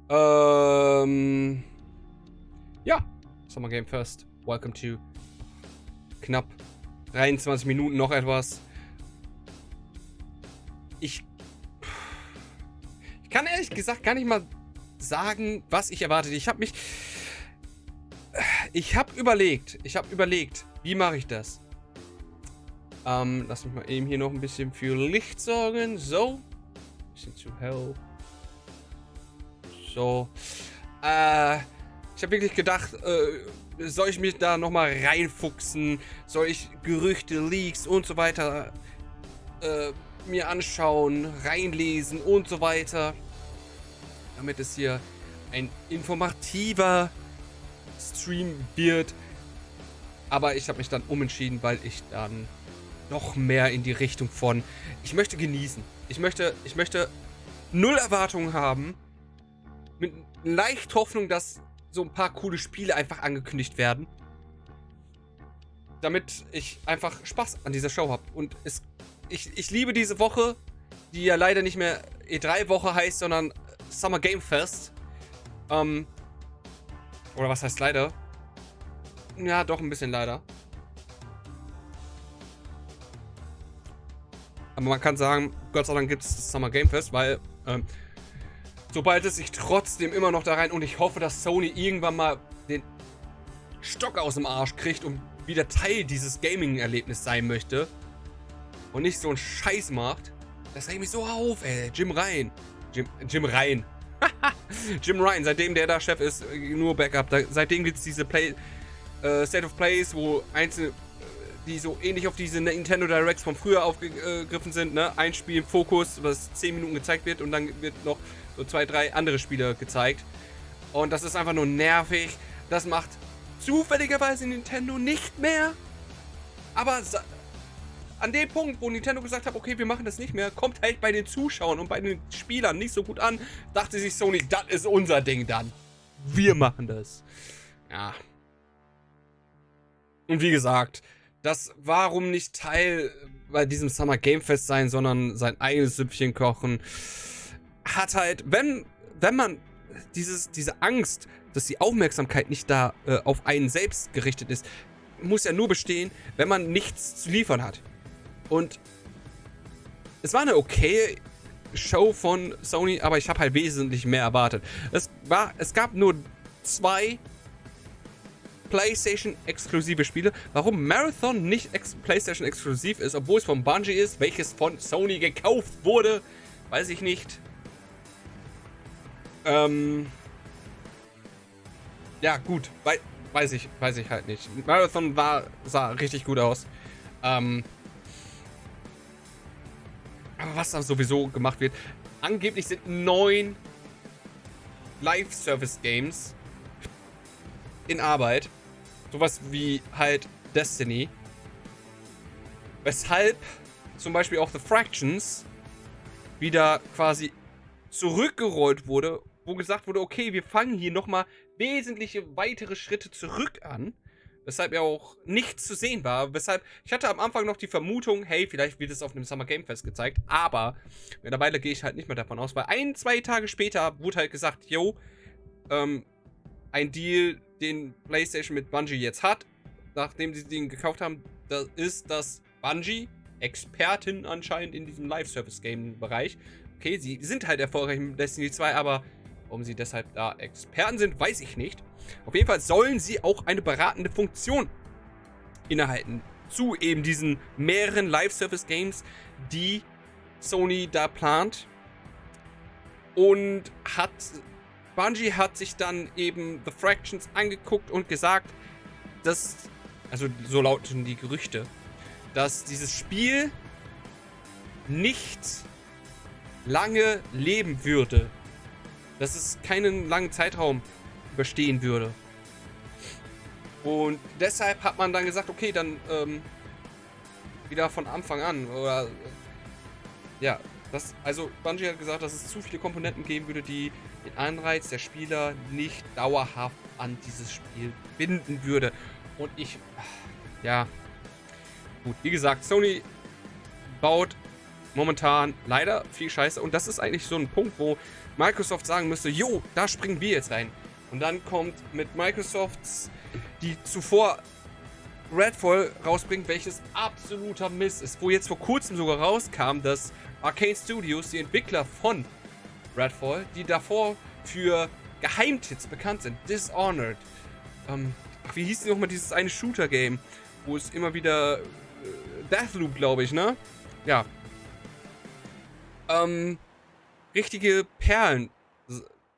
Ja. Summer Game First. Welcome to knapp 23 Minuten noch etwas. Ich kann ehrlich gesagt gar nicht mal sagen, was ich erwartet. Ich habe überlegt, wie mache ich das? Lass mich mal eben hier noch ein bisschen für Licht sorgen. So. Ein bisschen zu hell. So. Ich habe wirklich gedacht, soll ich mich da nochmal reinfuchsen? Soll ich Gerüchte, Leaks und so weiter mir anschauen, reinlesen und so weiter? Damit es hier ein informativer Stream wird. Aber ich habe mich dann umentschieden, weil ich dann noch mehr in die Richtung von, ich möchte genießen. Ich möchte null Erwartungen haben. Mit leicht Hoffnung, dass so ein paar coole Spiele einfach angekündigt werden. Damit ich einfach Spaß an dieser Show habe. Und ich liebe diese Woche, die ja leider nicht mehr E3-Woche heißt, sondern Summer Game Fest. Oder was heißt leider? Ja, doch ein bisschen leider. Aber man kann sagen, Gott sei Dank gibt es das Summer Game Fest, weil sobald es sich trotzdem immer noch da rein, und ich hoffe, dass Sony irgendwann mal den Stock aus dem Arsch kriegt und wieder Teil dieses Gaming-Erlebnisses sein möchte und nicht so einen Scheiß macht. Das regt mich so auf, ey. Jim Ryan. Jim Ryan. Jim Ryan, seitdem der da Chef ist, nur Backup. Seitdem gibt es diese State of Plays, wo einzelne, die so ähnlich auf diese Nintendo Directs von früher aufgegriffen sind, ne? Ein Spiel im Fokus, was 10 Minuten gezeigt wird und dann wird noch so 2, 3 andere Spiele gezeigt. Und das ist einfach nur nervig. Das macht zufälligerweise Nintendo nicht mehr. Aber an dem Punkt, wo Nintendo gesagt hat, okay, wir machen das nicht mehr, kommt halt bei den Zuschauern und bei den Spielern nicht so gut an, dachte sich Sony, das ist unser Ding dann. Wir machen das. Ja. Und wie gesagt, das warum nicht Teil bei diesem Summer Game Fest sein, sondern sein eigenes Süppchen kochen, hat halt, wenn man diese Angst, dass die Aufmerksamkeit nicht da auf einen selbst gerichtet ist, muss ja nur bestehen, wenn man nichts zu liefern hat. Und es war eine okay Show von Sony, aber ich habe halt wesentlich mehr erwartet. Es gab nur 2 PlayStation-exklusive Spiele. Warum Marathon nicht PlayStation-exklusiv ist, obwohl es von Bungie ist, welches von Sony gekauft wurde, weiß ich nicht. Ja, gut. Weiß ich halt nicht. Marathon sah richtig gut aus. Aber was da sowieso gemacht wird, angeblich sind 9 Live-Service-Games in Arbeit. Sowas wie halt Destiny. Weshalb zum Beispiel auch The Fractions wieder quasi zurückgerollt wurde, wo gesagt wurde, okay, wir fangen hier nochmal wesentliche weitere Schritte zurück an. Weshalb ja auch nichts zu sehen war. Weshalb, ich hatte am Anfang noch die Vermutung, hey, vielleicht wird es auf einem Summer Game Fest gezeigt. Aber mittlerweile gehe ich halt nicht mehr davon aus, weil 1, 2 Tage später wurde halt gesagt, yo, ein Deal, den PlayStation mit Bungie jetzt hat, nachdem sie den gekauft haben, das ist, dass Bungie Expertin anscheinend in diesem Live-Service-Game-Bereich. Okay, sie sind halt erfolgreich mit Destiny 2, aber warum sie deshalb da Experten sind, weiß ich nicht. Auf jeden Fall sollen sie auch eine beratende Funktion innehalten zu eben diesen mehreren Live-Service-Games, die Sony da plant. Und Bungie hat sich dann eben The Fractions angeguckt und gesagt, dass, also so lauten die Gerüchte, dass dieses Spiel nicht lange leben würde. Dass es keinen langen Zeitraum überstehen würde. Und deshalb hat man dann gesagt, okay, dann wieder von Anfang an. Oder ja, also Bungie hat gesagt, dass es zu viele Komponenten geben würde, die den Anreiz der Spieler nicht dauerhaft an dieses Spiel binden würde. Und ja, gut, wie gesagt, Sony baut momentan leider viel Scheiße. Und das ist eigentlich so ein Punkt, wo Microsoft sagen müsste, jo, da springen wir jetzt rein. Und dann kommt mit Microsofts, die zuvor Redfall rausbringt, welches absoluter Mist ist. Wo jetzt vor kurzem sogar rauskam, dass Arcane Studios, die Entwickler von Redfall, die davor für Geheimtipps bekannt sind, Dishonored, wie hieß denn nochmal dieses eine Shooter-Game, wo es immer wieder Deathloop, glaube ich, ne? Ja. Richtige Perlen,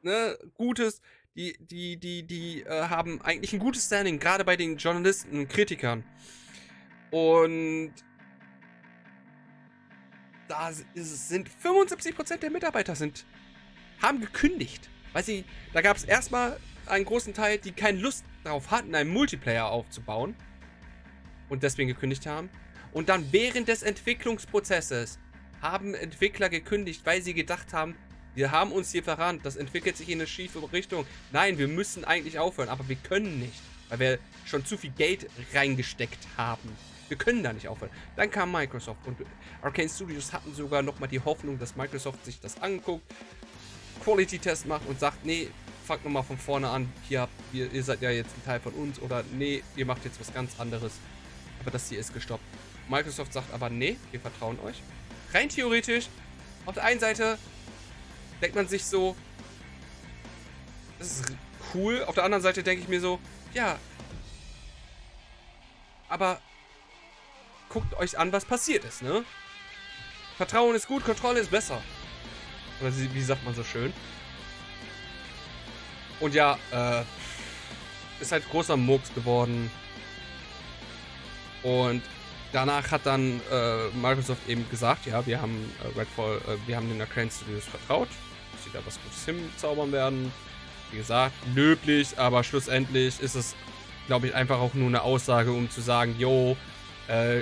ne? Gutes, die haben eigentlich ein gutes Standing, gerade bei den Journalisten und Kritikern. Und da sind 75% der Mitarbeiter haben gekündigt. Weil da gab es erstmal einen großen Teil, die keine Lust darauf hatten, einen Multiplayer aufzubauen. Und deswegen gekündigt haben. Und dann während des Entwicklungsprozesses haben Entwickler gekündigt, weil sie gedacht haben, wir haben uns hier verrannt, das entwickelt sich in eine schiefe Richtung. Nein, wir müssen eigentlich aufhören, aber wir können nicht, weil wir schon zu viel Geld reingesteckt haben. Wir können da nicht aufhören. Dann kam Microsoft und Arcane Studios hatten sogar nochmal die Hoffnung, dass Microsoft sich das anguckt, Quality-Test macht und sagt, nee, fangt nochmal von vorne an, hier, ihr seid ja jetzt ein Teil von uns, oder nee, ihr macht jetzt was ganz anderes. Aber das hier ist gestoppt. Microsoft sagt aber, nee, wir vertrauen euch. Rein theoretisch, auf der einen Seite denkt man sich so, das ist cool, auf der anderen Seite denke ich mir so, ja, aber guckt euch an, was passiert ist, ne? Vertrauen ist gut, Kontrolle ist besser. Oder wie sagt man so schön? Und ja, ist halt großer Murks geworden. Und danach hat dann Microsoft eben gesagt, ja, wir haben Redfall, wir haben den Arcane Studios vertraut, dass sie da was Gutes hinzaubern werden. Wie gesagt, löblich, aber schlussendlich ist es, glaube ich, einfach auch nur eine Aussage, um zu sagen, yo,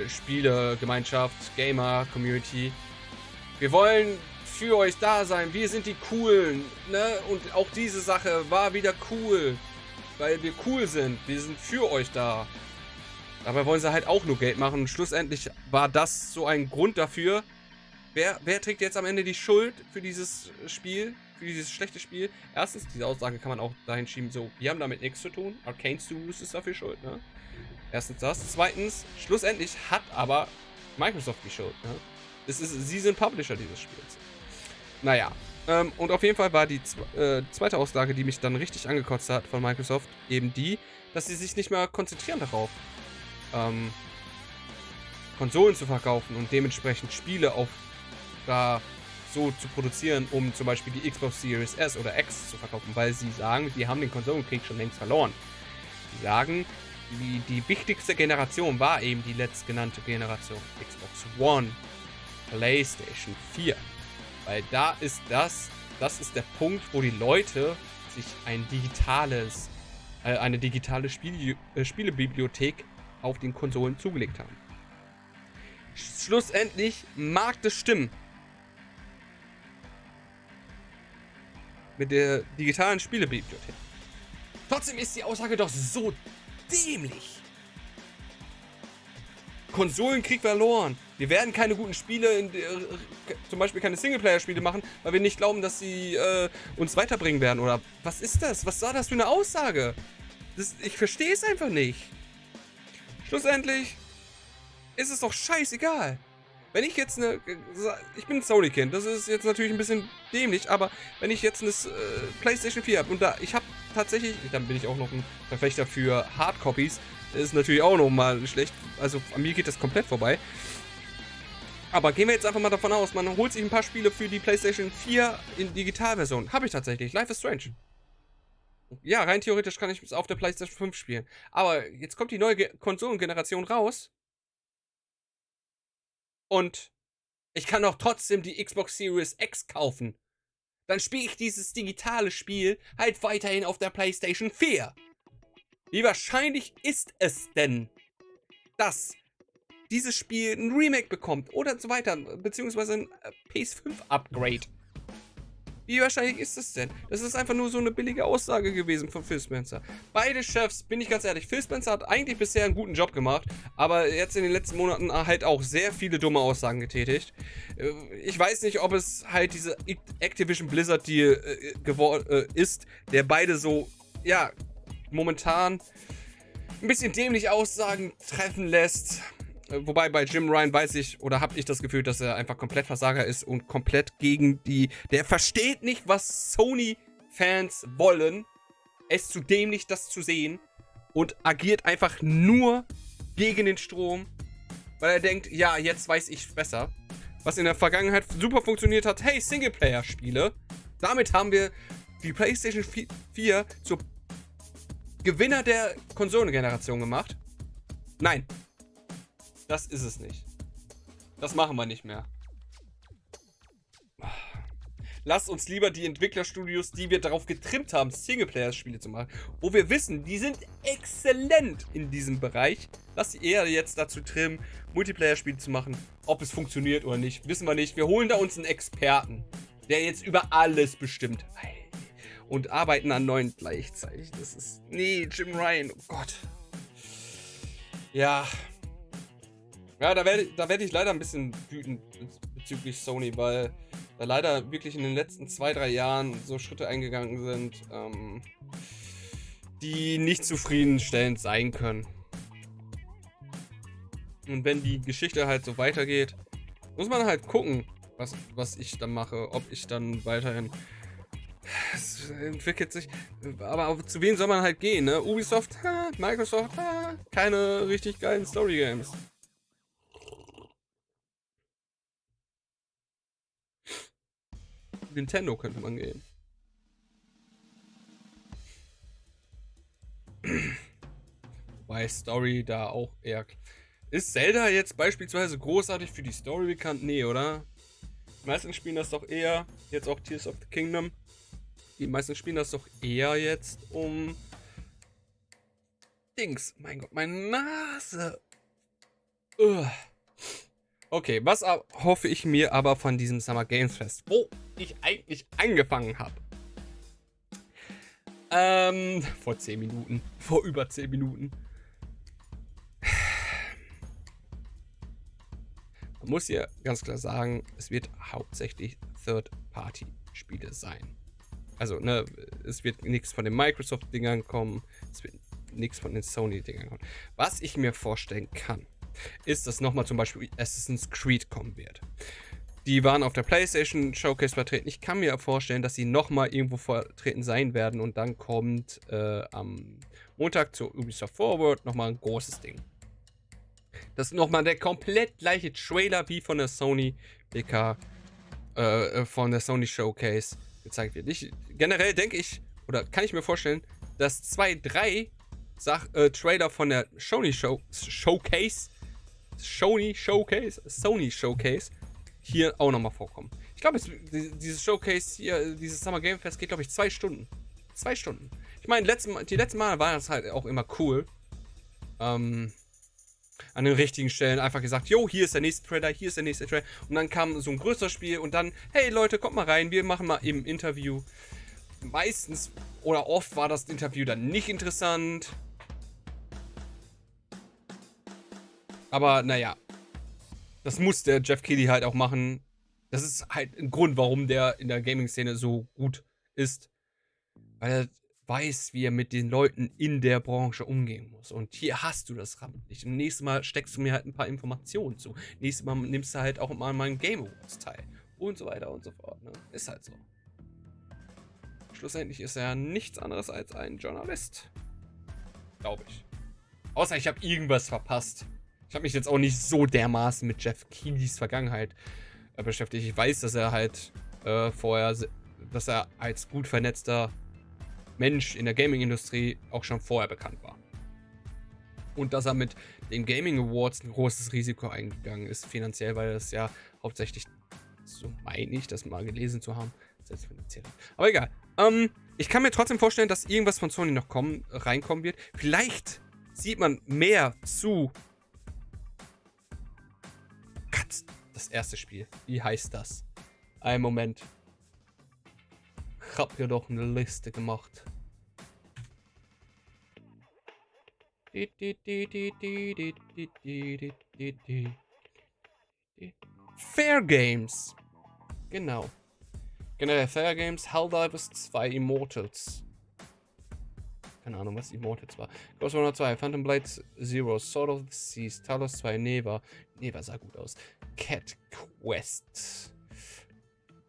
Spiele, Gemeinschaft, Gamer, Community, wir wollen für euch da sein, wir sind die Coolen, ne? Und auch diese Sache war wieder cool, weil wir cool sind, wir sind für euch da. Dabei wollen sie halt auch nur Geld machen und schlussendlich war das so ein Grund dafür. Wer trägt jetzt am Ende die Schuld für dieses Spiel, für dieses schlechte Spiel? Erstens, diese Aussage kann man auch dahin schieben, so, wir haben damit nichts zu tun, Arcane Studios ist dafür schuld, ne? Erstens das. Zweitens, schlussendlich hat aber Microsoft die Schuld, ne? Sie sind Publisher dieses Spiels. Naja, und auf jeden Fall war die zweite Aussage, die mich dann richtig angekotzt hat von Microsoft, eben die, dass sie sich nicht mehr konzentrieren darauf, Konsolen zu verkaufen und dementsprechend Spiele auch da so zu produzieren, um zum Beispiel die Xbox Series S oder X zu verkaufen, weil sie sagen, die haben den Konsolenkrieg schon längst verloren. Sie sagen, die wichtigste Generation war eben die letztgenannte Generation, Xbox One, PlayStation 4. Weil da ist das ist der Punkt, wo die Leute sich eine digitale Spielebibliothek auf den Konsolen zugelegt haben. Schlussendlich mag das stimmen. Mit der digitalen Spielebibliothek. Trotzdem ist die Aussage doch so dämlich. Konsolenkrieg verloren. Wir werden keine guten Spiele, zum Beispiel keine Singleplayer-Spiele machen, weil wir nicht glauben, dass sie uns weiterbringen werden. Oder was ist das? Was war das für eine Aussage? Ich verstehe es einfach nicht. Schlussendlich ist es doch scheißegal. Wenn ich jetzt ich bin ein Sony-Kind, das ist jetzt natürlich ein bisschen dämlich, aber wenn ich jetzt eine PlayStation 4 habe und ich habe tatsächlich, dann bin ich auch noch ein Verfechter für Hardcopies, das ist natürlich auch nochmal schlecht, also an mir geht das komplett vorbei. Aber gehen wir jetzt einfach mal davon aus, man holt sich ein paar Spiele für die PlayStation 4 in Digitalversion. Habe ich tatsächlich, Life is Strange. Ja, rein theoretisch kann ich es auf der PlayStation 5 spielen. Aber jetzt kommt die neue Konsolengeneration raus. Und ich kann auch trotzdem die Xbox Series X kaufen. Dann spiele ich dieses digitale Spiel halt weiterhin auf der PlayStation 4. Wie wahrscheinlich ist es denn, dass dieses Spiel ein Remake bekommt oder so weiter, beziehungsweise ein PS5-Upgrade? Wie wahrscheinlich ist das denn? Das ist einfach nur so eine billige Aussage gewesen von Phil Spencer. Beide Chefs, bin ich ganz ehrlich, Phil Spencer hat eigentlich bisher einen guten Job gemacht, aber jetzt in den letzten Monaten halt auch sehr viele dumme Aussagen getätigt. Ich weiß nicht, ob es halt diese Activision Blizzard Deal ist, der beide so, ja, momentan ein bisschen dämlich Aussagen treffen lässt. Wobei bei Jim Ryan weiß ich, oder habe ich das Gefühl, dass er einfach komplett Versager ist und komplett gegen die... Der versteht nicht, was Sony-Fans wollen. Er ist zu dämlich, das zu sehen. Und agiert einfach nur gegen den Strom. Weil er denkt, ja, jetzt weiß ich besser. Was in der Vergangenheit super funktioniert hat. Hey, Singleplayer-Spiele. Damit haben wir die PlayStation 4 zur Gewinner der Konsolengeneration gemacht. Nein. Das ist es nicht. Das machen wir nicht mehr. Lasst uns lieber die Entwicklerstudios, die wir darauf getrimmt haben, Singleplayer-Spiele zu machen, wo wir wissen, die sind exzellent in diesem Bereich. Lasst sie eher jetzt dazu trimmen, Multiplayer-Spiele zu machen. Ob es funktioniert oder nicht, wissen wir nicht. Wir holen da uns einen Experten, der jetzt über alles bestimmt. Und arbeiten an neuen gleichzeitig. Das ist... Nee, Jim Ryan, oh Gott. Ja... Ja, da werd ich leider ein bisschen wütend bezüglich Sony, weil da leider wirklich in den letzten 2-3 Jahren so Schritte eingegangen sind, die nicht zufriedenstellend sein können. Und wenn die Geschichte halt so weitergeht, muss man halt gucken, was ich dann mache, ob ich dann weiterhin... Es entwickelt sich... Aber zu wem soll man halt gehen, ne? Ubisoft, Microsoft, keine richtig geilen Story-Games. Nintendo könnte man gehen. Wobei Story da auch eher... Ist Zelda jetzt beispielsweise großartig für die Story bekannt? Nee, oder? Die meisten spielen das doch eher, jetzt auch Tears of the Kingdom, die meisten spielen das doch eher jetzt um... Dings, mein Gott, meine Nase. Okay, was hoffe ich mir aber von diesem Summer Games Fest, wo ich eigentlich angefangen habe? Vor 10 Minuten. Vor über 10 Minuten. Man muss hier ganz klar sagen, es wird hauptsächlich Third-Party-Spiele sein. Also, ne, es wird nichts von den Microsoft-Dingern kommen, es wird nichts von den Sony-Dingern kommen. Was ich mir vorstellen kann, ist, dass nochmal zum Beispiel Assassin's Creed kommen wird. Die waren auf der PlayStation Showcase vertreten. Ich kann mir vorstellen, dass sie nochmal irgendwo vertreten sein werden und dann kommt am Montag zur Ubisoft Forward nochmal ein großes Ding. Das ist nochmal der komplett gleiche Trailer wie von der Sony PK, von der Sony Showcase gezeigt wird. Generell denke ich, oder kann ich mir vorstellen, dass 2-3 Trailer von der Sony Showcase hier auch nochmal vorkommen. Ich glaube, dieses Showcase hier, dieses Summer Game Fest geht, glaube ich, 2 Stunden. 2 Stunden. Ich meine, die letzten Male war das halt auch immer cool. An den richtigen Stellen einfach gesagt, jo, hier ist der nächste Trailer, hier ist der nächste Trailer. Und dann kam so ein größeres Spiel und dann, hey Leute, kommt mal rein, wir machen mal eben ein Interview. Meistens oder oft war das Interview dann nicht interessant. Aber naja, das muss der Jeff Keighley halt auch machen. Das ist halt ein Grund, warum der in der Gaming-Szene so gut ist. Weil er weiß, wie er mit den Leuten in der Branche umgehen muss. Und hier hast du das nicht. Und nächstes Mal steckst du mir halt ein paar Informationen zu. Nächstes Mal nimmst du halt auch mal an meinem Game Awards teil. Und so weiter und so fort. Ne? Ist halt so. Schlussendlich ist er nichts anderes als ein Journalist. Glaube ich. Außer ich habe irgendwas verpasst. Ich habe mich jetzt auch nicht so dermaßen mit Jeff Keigleys Vergangenheit beschäftigt. Ich weiß, dass er halt dass er als gut vernetzter Mensch in der Gaming-Industrie auch schon vorher bekannt war. Und dass er mit den Gaming Awards ein großes Risiko eingegangen ist, finanziell, weil das ja hauptsächlich, so meine ich, das mal gelesen zu haben, selbst finanziell. Aber egal. Ich kann mir trotzdem vorstellen, dass irgendwas von Sony noch reinkommen wird. Vielleicht sieht man mehr zu das erste Spiel. Wie heißt das? Einen Moment. hab hier doch eine Liste gemacht. Fair Games. Genau. Generell Fair Games, Helldivers 2, Immortals. Keine Ahnung, was Immortals war. Ghost Runner 2, Phantom Blades 0, Sword of the Seas, Talos 2, Neva. Neva sah gut aus. Cat Quest.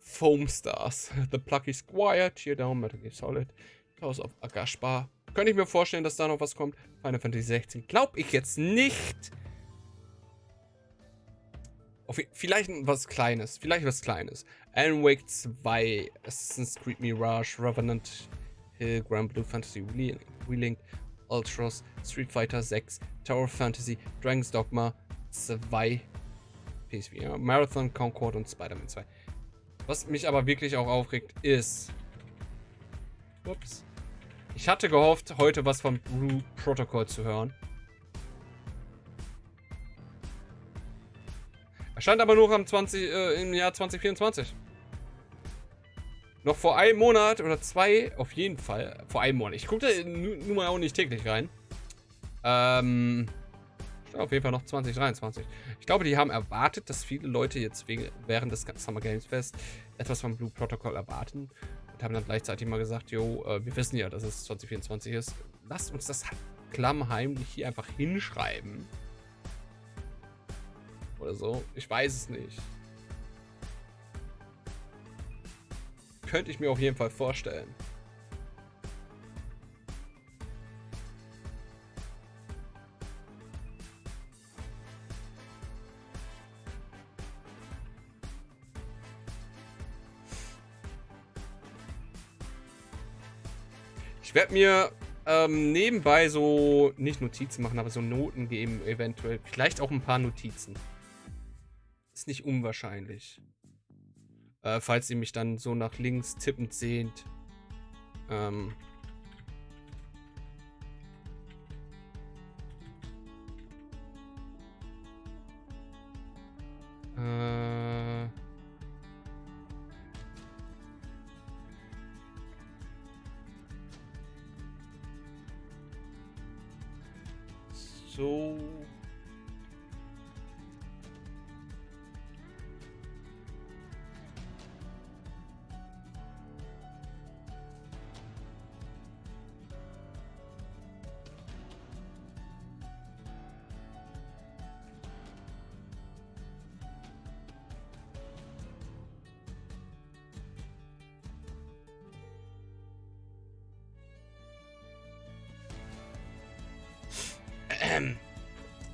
Foam Stars. The Plucky Squire, Teardown, Metal Gear Solid. House of Agashba. Könnte ich mir vorstellen, dass da noch was kommt. Final Fantasy 16. Glaub ich jetzt nicht. Vielleicht was Kleines. Alan Wake 2. Assassin's Creed Mirage. Revenant Hill. Grand Blue Fantasy Relinked. Ultros. Street Fighter 6. Tower Fantasy. Dragon's Dogma 2. PS4. Marathon Concord und Spider-Man 2. Was mich aber wirklich auch aufregt, ist... Ups. Ich hatte gehofft, heute was von Blue Protocol zu hören. Erscheint aber nur im Jahr 2024. Noch vor einem Monat oder zwei, auf jeden Fall. Vor einem Monat. Ich gucke da nun mal auch nicht täglich rein. Auf jeden Fall noch 2023. Ich glaube, die haben erwartet, dass viele Leute jetzt während des Summer Games Fest etwas vom Blue Protocol erwarten. Und haben dann gleichzeitig mal gesagt, jo, wir wissen ja, dass es 2024 ist. Lasst uns das klammheimlich hier einfach hinschreiben. Oder so. Ich weiß es nicht. Könnte ich mir auf jeden Fall vorstellen. Ich werde mir nebenbei so, nicht Notizen machen, aber so Noten geben, eventuell. Vielleicht auch ein paar Notizen. Ist nicht unwahrscheinlich. Falls ihr mich dann so nach links tippend seht. So.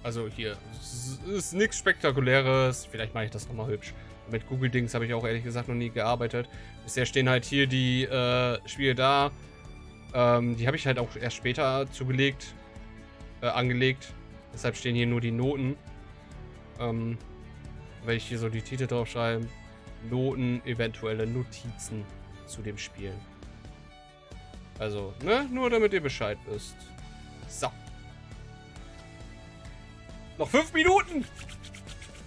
Also hier, es ist nichts Spektakuläres. Vielleicht mache ich das nochmal hübsch. Mit Google-Dings habe ich auch ehrlich gesagt noch nie gearbeitet. Bisher stehen halt hier die Spiele da. Die habe ich halt auch erst später angelegt. Deshalb stehen hier nur die Noten. Wenn ich hier so die Titel draufschreibe. Noten, eventuelle Notizen zu dem Spiel. Also, ne? Nur damit ihr Bescheid wisst. So. Noch 5 Minuten.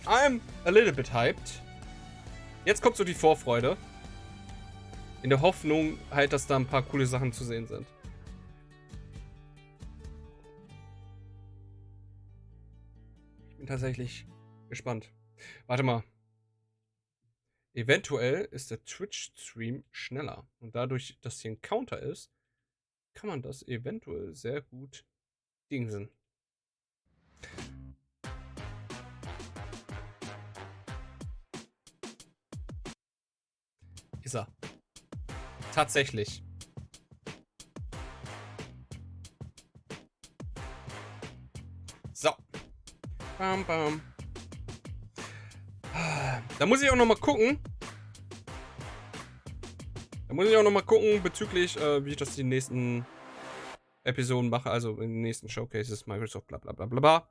I'm a little bit hyped. Jetzt kommt so die Vorfreude. In der Hoffnung halt, dass da ein paar coole Sachen zu sehen sind. Ich bin tatsächlich gespannt. Warte mal. Eventuell ist der Twitch-Stream schneller. Und dadurch, dass hier ein Counter ist, kann man das eventuell sehr gut dingsen. Ist er. Tatsächlich. So. Bam, bam. Da muss ich auch noch mal gucken. Bezüglich, wie ich das die nächsten Episoden mache. Also in den nächsten Showcases, Microsoft, bla bla bla bla bla.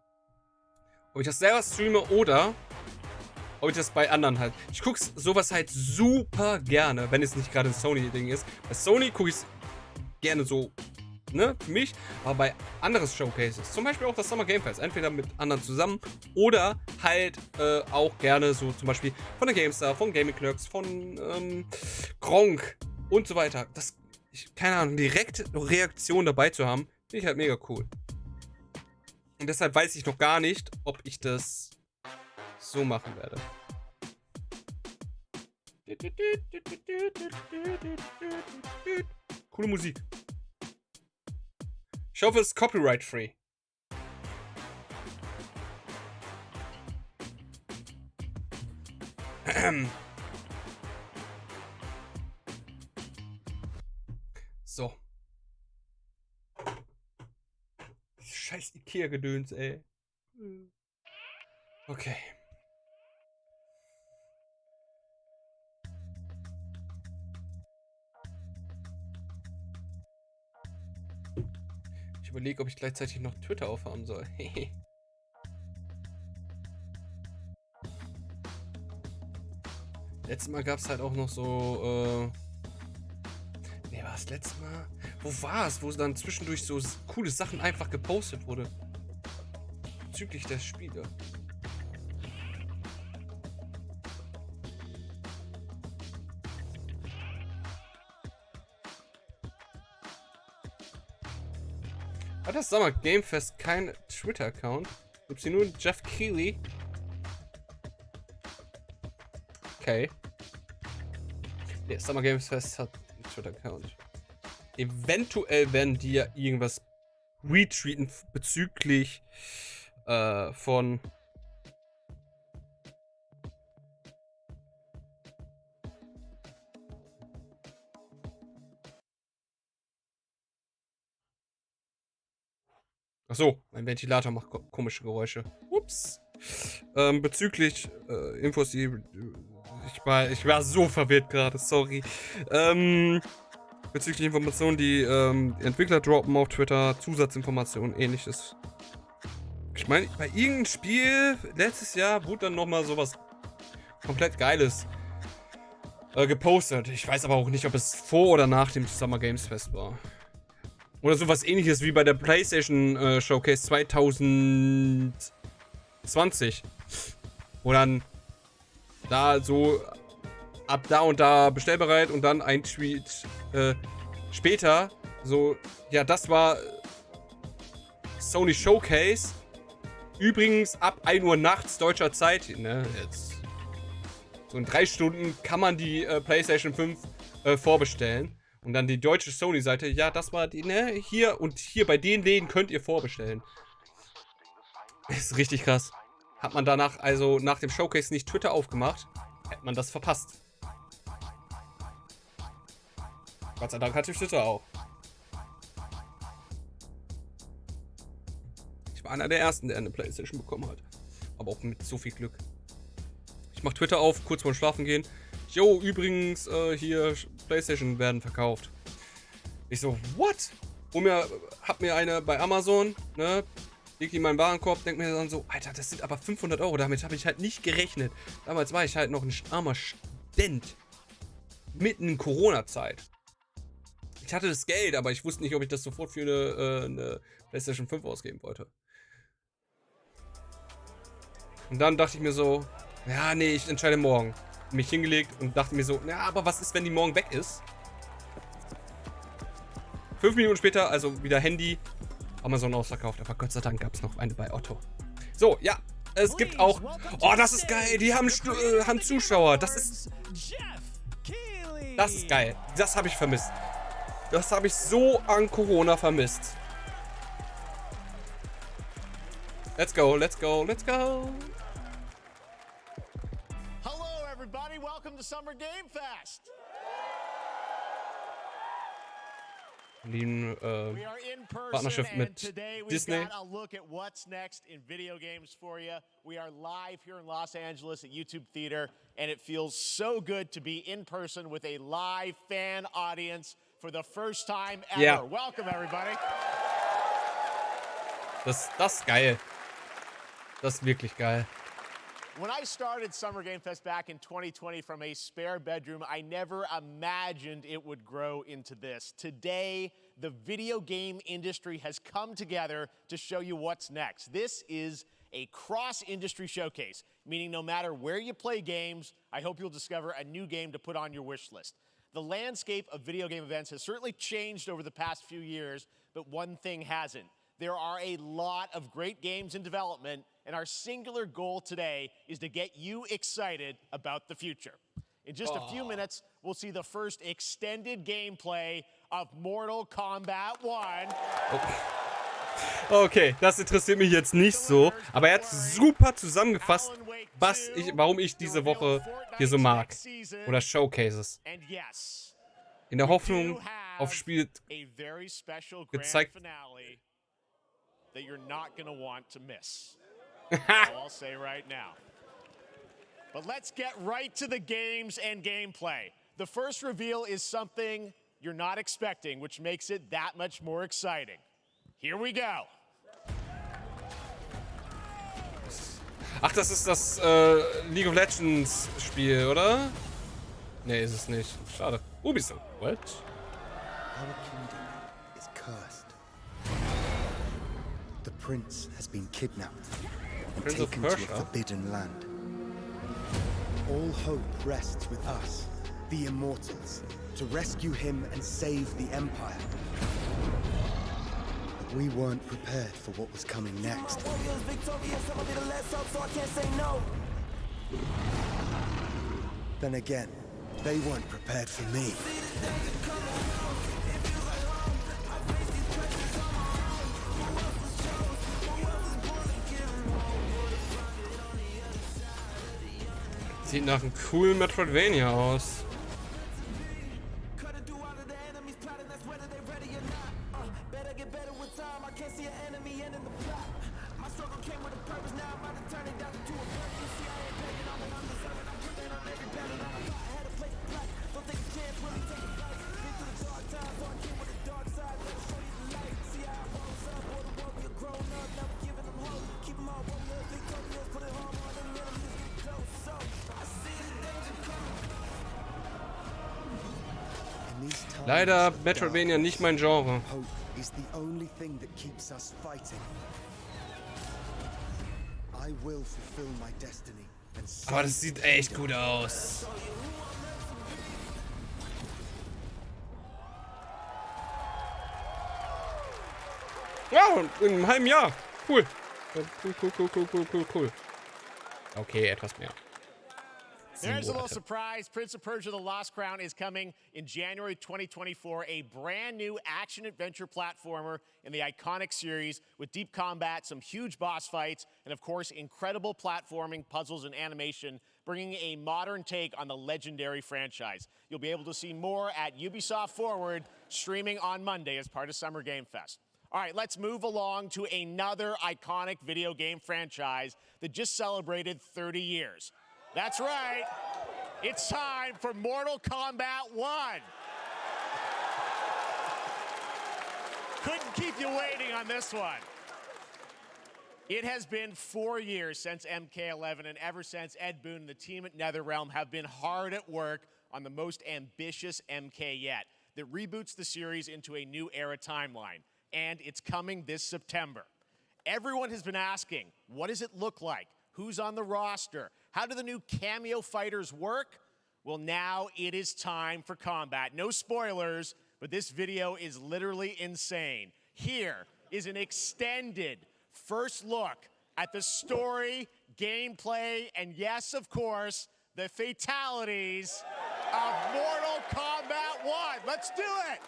Ob ich das selber streame oder ob ich das bei anderen halt. Ich gucke sowas halt super gerne, wenn es nicht gerade ein Sony-Ding ist. Bei Sony gucke ich es gerne so, ne, für mich. Aber bei anderen Showcases, zum Beispiel auch das Summer Game Fest, entweder mit anderen zusammen oder halt auch gerne so zum Beispiel von der GameStar, von Gaming Clerks, von Gronk und so weiter. Keine Ahnung, direkt Reaktion dabei zu haben, finde ich halt mega cool. Und deshalb weiß ich noch gar nicht, ob ich das so machen werde. Coole Musik. Ich hoffe, es ist copyright-free. So. Scheiß Ikea-Gedöns, ey. Okay. Ich überlege, ob ich gleichzeitig noch Twitter aufhaben soll. Letztes Mal gab es halt auch noch so, nee, war das letztes Mal? Wo war es? Wo dann zwischendurch so coole Sachen einfach gepostet wurde. Bezüglich der Spiele. Hat das Summer Game Fest kein Twitter-Account? Gibt's hier nur Jeff Keighley? Okay. Der Summer Games Fest hat einen Twitter-Account. Eventuell werden die ja irgendwas retweeten bezüglich von Achso, mein Ventilator macht komische Geräusche. Ups. Bezüglich Infos, die ich war so verwirrt gerade, sorry. Bezüglich Informationen, die Entwickler droppen auf Twitter, Zusatzinformationen, ähnliches. Ich meine, bei irgendeinem Spiel letztes Jahr wurde dann nochmal sowas komplett Geiles gepostet. Ich weiß aber auch nicht, ob es vor oder nach dem Summer Games Fest war. Oder sowas ähnliches wie bei der PlayStation Showcase 2020. Wo dann da so ab da und da bestellbereit und dann ein Tweet später so, ja, das war Sony Showcase. Übrigens ab 1 Uhr nachts deutscher Zeit, ne, jetzt so in 3 Stunden kann man die PlayStation 5 vorbestellen. Und dann die deutsche Sony-Seite, ja, das war die, ne, hier und hier bei den Läden könnt ihr vorbestellen. Das ist richtig krass. Hat man danach, also nach dem Showcase nicht Twitter aufgemacht, hätte man das verpasst. Gott sei Dank hatte ich Twitter auch. Ich war einer der ersten, der eine PlayStation bekommen hat. Aber auch mit so viel Glück. Ich mach Twitter auf, kurz vor Schlafen gehen. Jo, übrigens, hier PlayStation werden verkauft. Ich so, what? Hab mir eine bei Amazon, ne? Leg die in meinen Warenkorb, denk mir dann so, Alter, das sind aber 500 Euro. Damit habe ich halt nicht gerechnet. Damals war ich halt noch ein armer Student. Mitten in Corona-Zeit. Ich hatte das Geld, aber ich wusste nicht, ob ich das sofort für eine PlayStation 5 ausgeben wollte. Und dann dachte ich mir so, ja, nee, ich entscheide morgen. Mich hingelegt und dachte mir so, ja, aber was ist, wenn die morgen weg ist? 5 Minuten später, also wieder Handy, Amazon ausverkauft, aber Gott sei Dank gab es noch eine bei Otto. So, ja, es gibt auch, oh, das ist geil, die haben Zuschauer, das ist geil, das habe ich vermisst. Das habe ich so an Corona vermisst. Let's go, let's go, let's go. Hello, everybody. Welcome to Summer Game Fest. We are in person, Partnerschaft and mit today we've Disney. got a look at what's next in video games for you. We are live here in Los Angeles at YouTube Theater, and it feels so good to be in person with a live fan audience for the first time ever. Yeah. Welcome, everybody. Das ist geil. Das ist wirklich geil. When I started Summer Game Fest back in 2020 from a spare bedroom, I never imagined it would grow into this. Today, the video game industry has come together to show you what's next. This is a cross-industry showcase, meaning no matter where you play games, I hope you'll discover a new game to put on your wish list. The landscape of video game events has certainly changed over the past few years, but one thing hasn't. There are a lot of great games in development, and our singular goal today is to get you excited about the future. In just a few minutes, we'll see the first extended gameplay of Mortal Kombat 1. Okay, das interessiert mich jetzt nicht so, aber er hat super zusammengefasst, warum ich diese Woche hier so mag. Oder Showcases. In der Hoffnung auf Spiel gezeigt. That you're not going to want to miss. I'll say right now. But let's get right to the games and gameplay. The first reveal is something you're not expecting, which makes it that much more exciting. Here we go. Ach, das ist das League of Legends Spiel, oder? Nee, ist es nicht. Schade. Ubisoft. What? Our kingdom is cursed. The prince has been kidnapped and taken to a forbidden land. All hope rests with us, the immortals, to rescue him and save the empire. But we weren't prepared for what was coming next. Then again, they weren't prepared for me. Sieht nach einem coolen Metroidvania aus. Leider Metroidvania nicht mein Genre. Aber das sieht echt gut aus. Ja, in einem halben Jahr. Cool. Cool. Okay, etwas mehr. There's a little surprise. Prince of Persia: The Lost Crown is coming in January 2024, a brand new action-adventure platformer in the iconic series with deep combat, some huge boss fights, and of course, incredible platforming, puzzles, and animation, bringing a modern take on the legendary franchise. You'll be able to see more at Ubisoft Forward, streaming on Monday as part of Summer Game Fest. All right, let's move along to another iconic video game franchise that just celebrated 30 years. That's right. It's time for Mortal Kombat 1. Couldn't keep you waiting on this one. It has been 4 years since MK11, and ever since, Ed Boon and the team at NetherRealm have been hard at work on the most ambitious MK yet that reboots the series into a new era timeline, and it's coming this September. Everyone has been asking, what does it look like? Who's on the roster? How do the new cameo fighters work? Well, now it is time for combat. No spoilers, but this video is literally insane. Here is an extended first look at the story, gameplay, and yes, of course, the fatalities of Mortal Kombat 1. Let's do it!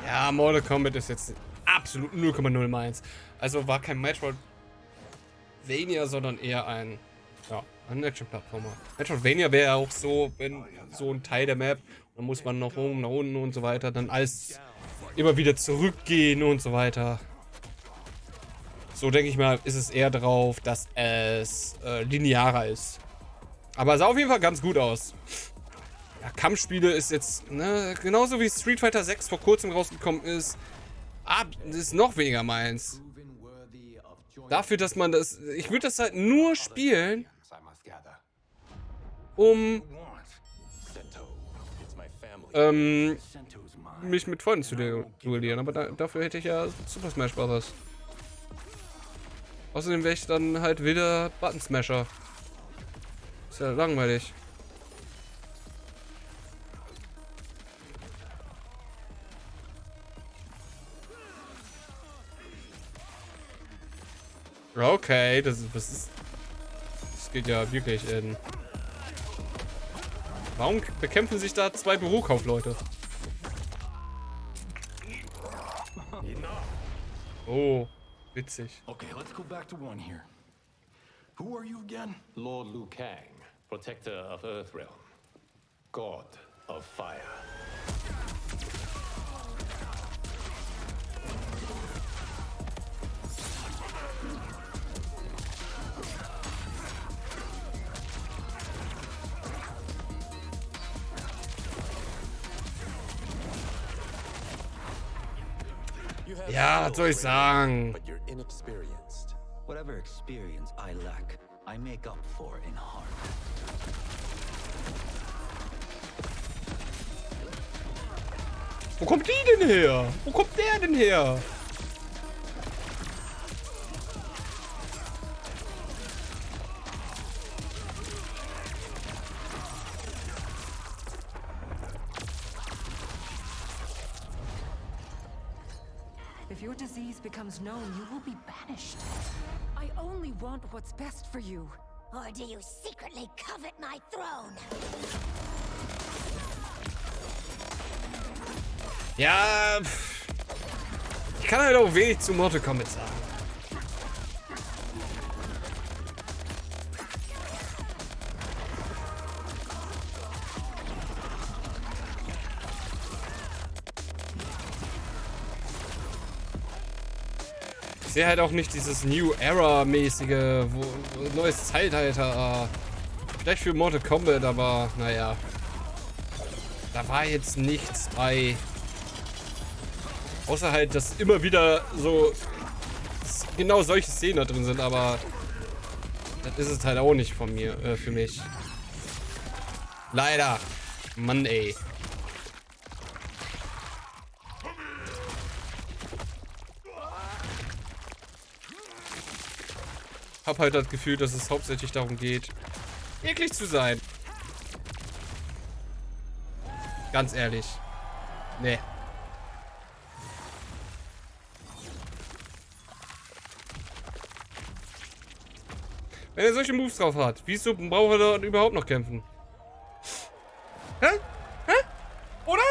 Ja, Mortal Kombat ist jetzt absolut 0,0 meins. Also war kein Metroidvania, sondern eher ein Action-Plattformer. Metroidvania wäre ja auch so, wenn so ein Teil der Map, dann muss man noch oben, nach unten und so weiter, dann alles immer wieder zurückgehen und so weiter. So denke ich mal, ist es eher drauf, dass es linearer ist. Aber sah auf jeden Fall ganz gut aus. Ja, Kampfspiele ist jetzt, ne, genauso wie Street Fighter 6 vor kurzem rausgekommen ist, ist noch weniger meins. Dafür, dass man das, ich würde das halt nur spielen, um mich mit Freunden zu duellieren. Aber dafür hätte ich ja Super Smash Bros. Außerdem wäre ich dann halt wieder Button Smasher. Ist ja langweilig. Okay, das geht ja wirklich in... Warum bekämpfen sich da zwei Bürokaufleute? Oh, witzig. Okay, let's go back to one here. Who are you again? Lord Liu Kang, protector of Earthrealm, god of fire. Ja, was soll ich sagen? But you're inexperienced. Whatever experience I lack, I make up for in heart. Wo kommt die denn her? Wo kommt der denn her? If your disease becomes known, you will be banished. I only want what's best for you. Or do you secretly covet my throne? Ja, ich kann halt auch wenig zu Mortal Kombat sagen. Ich sehe halt auch nicht dieses New Era-mäßige, wo neues Zeitalter. Vielleicht für Mortal Kombat, aber naja. Da war jetzt nichts bei. Außer halt, dass immer wieder so genau solche Szenen da drin sind, aber das ist es halt auch nicht von mir, für mich. Leider. Mann, ey. Hab halt das Gefühl, dass es hauptsächlich darum geht, eklig zu sein. Ganz ehrlich. Nee. Wenn er solche Moves drauf hat, wieso braucht er da überhaupt noch kämpfen? Hä? Hä? Oder?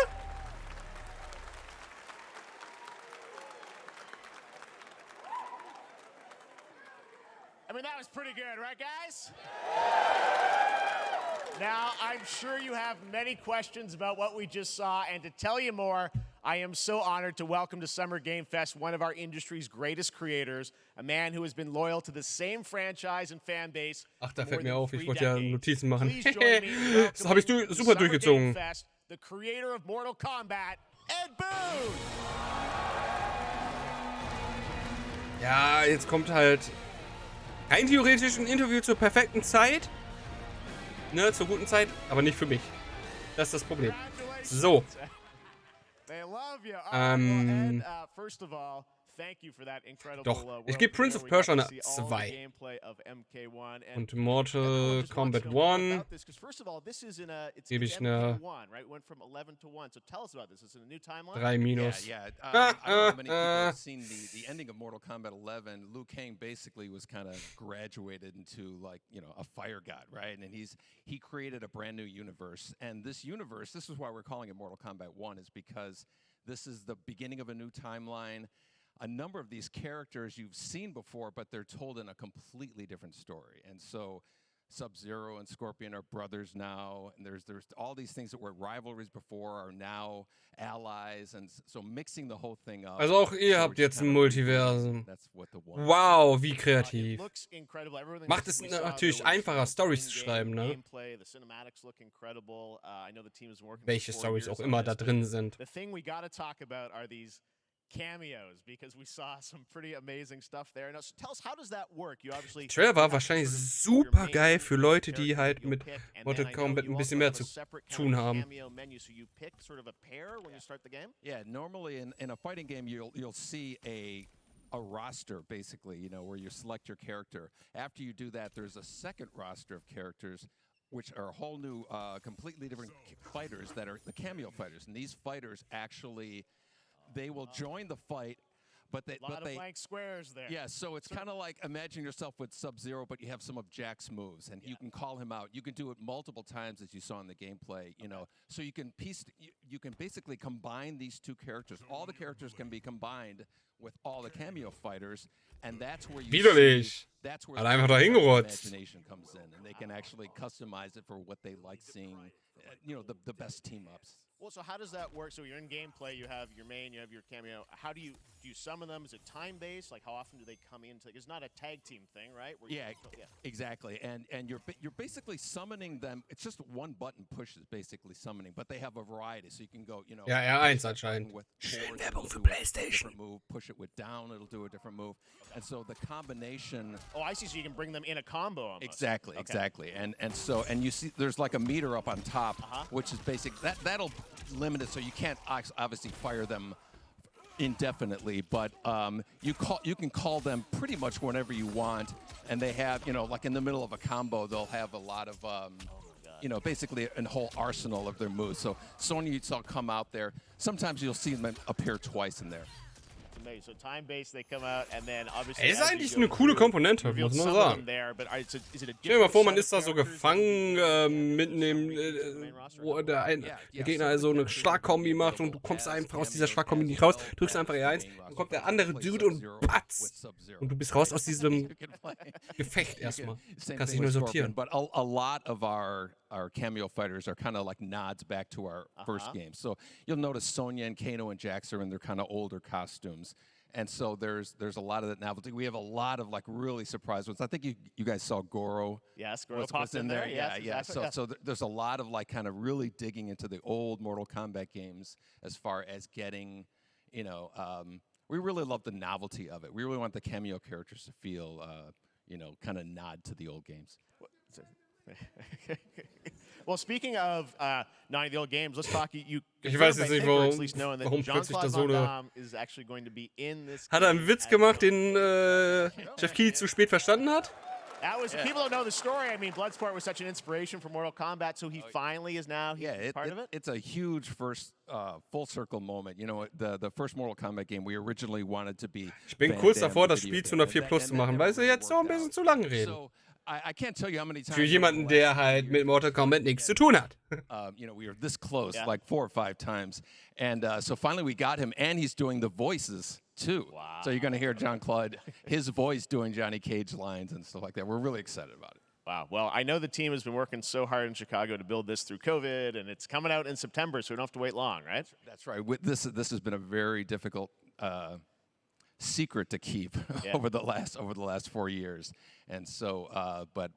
I mean, that was pretty good, right, guys? Now, I'm sure you have many questions about what we just saw, and to tell you more, I am so honored to welcome to Summer Game Fest one of our industry's greatest creators, a man who has been loyal to the same franchise and fan base. Ach, da for fällt more mir than auf, ich 3 wollte ja decades. Notizen machen. Please join me in Das habe ich welcoming super to Summer durchgezogen. Game Fest, the creator of Mortal Kombat, Ed Boon. Ja, jetzt kommt halt rein theoretisch ein Interview zur perfekten Zeit. Ne, zur guten Zeit, aber nicht für mich. Das ist das Problem. So. They love you. All right, well, Ed, first of all, thank you for that incredible, Doch, world ich gebe Prince of premiere. We Persia got eine to see all the 2. gameplay of MK1 and Und Mortal everyone just wants Kombat to know more 1 about this, 'cause first of all, this is in a it's gebe ich it's eine MK1, right? Went from 11 to 1. So tell us about this. Is it a new timeline? 3 minus. Yeah. I don't know how many people have seen the ending of Mortal Kombat 11. Liu Kang basically was kind of graduated into, like, you know, a fire god, right? And he created a brand new universe. And this universe, this is why we're calling it Mortal Kombat 1, is because this is the beginning of a new timeline. A number of these characters you've seen before, but they're told in a completely different story. And so Sub-Zero and Scorpion are brothers now, and there's all these things that were rivalries before are now allies, and so mixing the whole thing up. Also auch ihr habt jetzt ein Multiversum. Wow, wie kreativ. Macht es natürlich einfacher, Storys zu schreiben, ne? Welche Storys auch immer da drin sind. The thing we gotta talk about are these cameos, because we saw some pretty amazing stuff there. Now, so tell us, how does that work? You obviously Trailer war wahrscheinlich super geil für Leute, die halt mit Mortal Kombat ein bisschen mehr zu tun haben. Yeah, normally in a fighting game you'll see a roster, basically, you know, where you select your character. After you do that, there's a second roster of characters, which are a whole new, completely different fighters that are the cameo fighters. And these fighters actually, they will join the fight, But they, A lot of blank squares there. yeah, so it's kind of like imagine yourself with Sub-Zero, but you have some of Jack's moves, and you can call him out. You can do it multiple times, as you saw in the gameplay. You know, so you can you can basically combine these two characters. All the characters can be combined with all the cameo fighters, and that's where you Widerlich. that's where Hat einfach da hingerotzt. imagination comes in, and they can actually customize it for what they like seeing. You know, the best team ups. Well, so how does that work? So you're in gameplay, you have your main, you have your cameo. How do you summon them? Is it time-based? Like, how often do they come into? It's not a tag team thing, right? Where Exactly. And you're basically summoning them. It's just one button push is basically summoning, but they have a variety, so you can go, you know. Ja, R1 anscheinend. Schön Werbung für PlayStation. Move, push it with down, it'll do a different move, and so the combination. Oh, I see. So you can bring them in a combo. Almost. Exactly, exactly. And so you see, there's like a meter up on top, which is basic. That'll limit it, so you can't obviously fire them indefinitely, but you can call them pretty much whenever you want, and they have, you know, like in the middle of a combo, they'll have a lot of you know, basically a whole arsenal of their moves. So Sonya, you saw come out there. Sometimes you'll see them appear twice in there. So time-based, they come out, and then obviously. Ey, ist eigentlich eine coole Komponente, muss man sagen. Stell dir mal vor, man ist da so gefangen mitten im, wo der Gegner also eine Schlagkombi macht und du kommst einfach aus dieser Schlagkombi nicht raus, drückst einfach R1, dann kommt der andere Dude und patz! Und du bist raus aus diesem Gefecht erstmal. Kannst dich nur sortieren. But a lot of our cameo fighters are kind of like nods back to our first game. So you'll notice Sonya and Kano and Jax are in their kind of older costumes. And so there's a lot of that novelty. We have a lot of like really surprise ones. I think you guys saw Goro. Yes, Goro popped in there. Yeah, yes, yeah. So there's a lot of like kind of really digging into the old Mortal Kombat games as far as getting, you know, we really love the novelty of it. We really want the cameo characters to feel, you know, kind of nod to the old games. Well, speaking of not the old games, let's talk. You Ich weiß jetzt nicht, warum plötzlich da so eine... Hat er einen Witz gemacht, den Jeff Keighley zu spät verstanden hat? That was people don't know the story. I mean, Bloodsport was such an inspiration for Mortal Kombat, so he finally is now part of it. It's a huge first full circle moment. You know, the first Mortal Kombat game we originally wanted to be. Ich bin kurz davor, das Spiel zu einer 4 Plus zu machen, weil sie jetzt so ein bisschen zu lang reden. I can't tell you how many times. Für jemanden, der halt mit Mortal Kombat nichts zu tun hat. You know, we were this close, like 4 or 5 times, and so finally we got him, and he's doing the voices too. Wow. So you're going to hear Jean-Claude, his voice doing Johnny Cage lines and stuff like that. We're really excited about it. Wow. Well, I know the team has been working so hard in Chicago to build this through COVID, and it's coming out in September, so we don't have to wait long, right? That's right. This has been a very difficult secret to keep over the last 4 years, and so but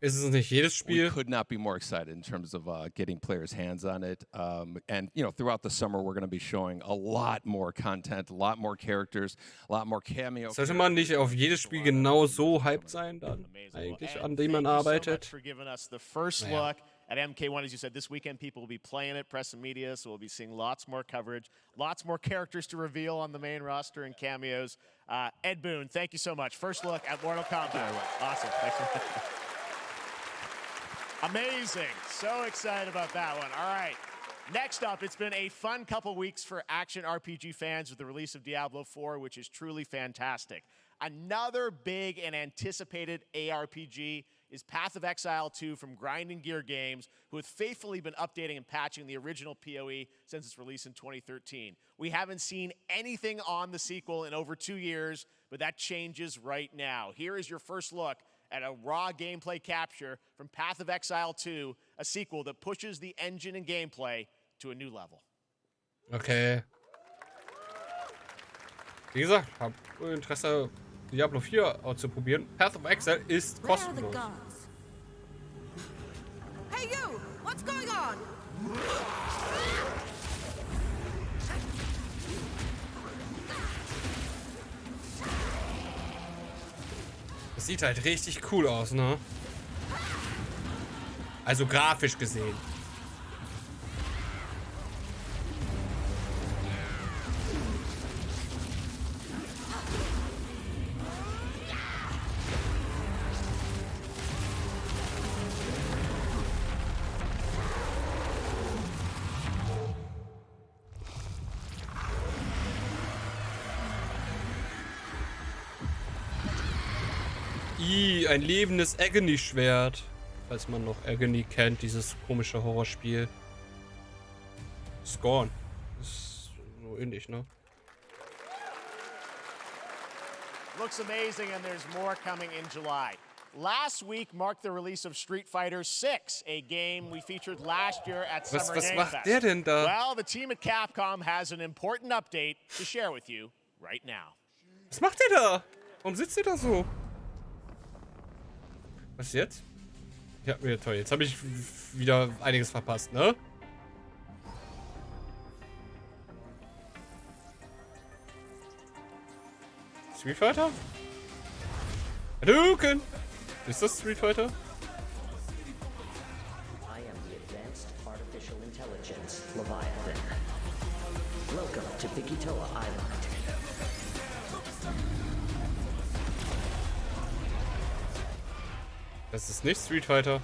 Ist es nicht jedes Spiel? We could not be more excited in terms of getting players' hands on it. And you know, throughout the summer, we're going to be showing a lot more content, a lot more characters, a lot more cameos. Sollte man nicht auf jedes Spiel genau so hyped sein dann? Eigentlich, an dem man arbeitet? For giving us the first look at MK1, as you said, this weekend people will be playing it, press and media, so we'll be seeing lots more coverage, lots more characters to reveal on the main roster and cameos. Ed Boon, thank you so much. First look at Mortal Kombat. Awesome. Thanks for Amazing. So excited about that one. All right. Next up, it's been a fun couple weeks for action RPG fans with the release of Diablo 4, which is truly fantastic. Another big and anticipated ARPG is Path of Exile 2 from Grinding Gear Games, who have faithfully been updating and patching the original PoE since its release in 2013. We haven't seen anything on the sequel in over 2 years, but that changes right now. Here is your first look at a raw gameplay capture from Path of Exile 2, a sequel that pushes the engine and gameplay to a new level. Okay. Wie gesagt, hab Interesse, Diablo 4 auszuprobieren. Path of Exile ist kostenlos. Hey you! What's going on? Das sieht halt richtig cool aus, ne? Also grafisch gesehen. Ein lebendes Agony-Schwert. Falls man noch Agony kennt, dieses komische Horrorspiel. Scorn. Ist so ähnlich, ne? Looks amazing, and there's more coming in July. Last week marked the release of Street Fighter 6, a game we featured last year at Summer Was Game macht Fest. der denn da? Well, the team at Capcom has an important update to share with you right now. Was macht der da? Warum sitzt der da so? Was jetzt? Ja, wieder toll. Jetzt habe ich wieder einiges verpasst, ne? Street Fighter? Hadouken! Ist das Street Fighter? I am the advanced artificial intelligence, Leviathan. Welcome to Bikitoa Island. Das ist nicht Street Fighter.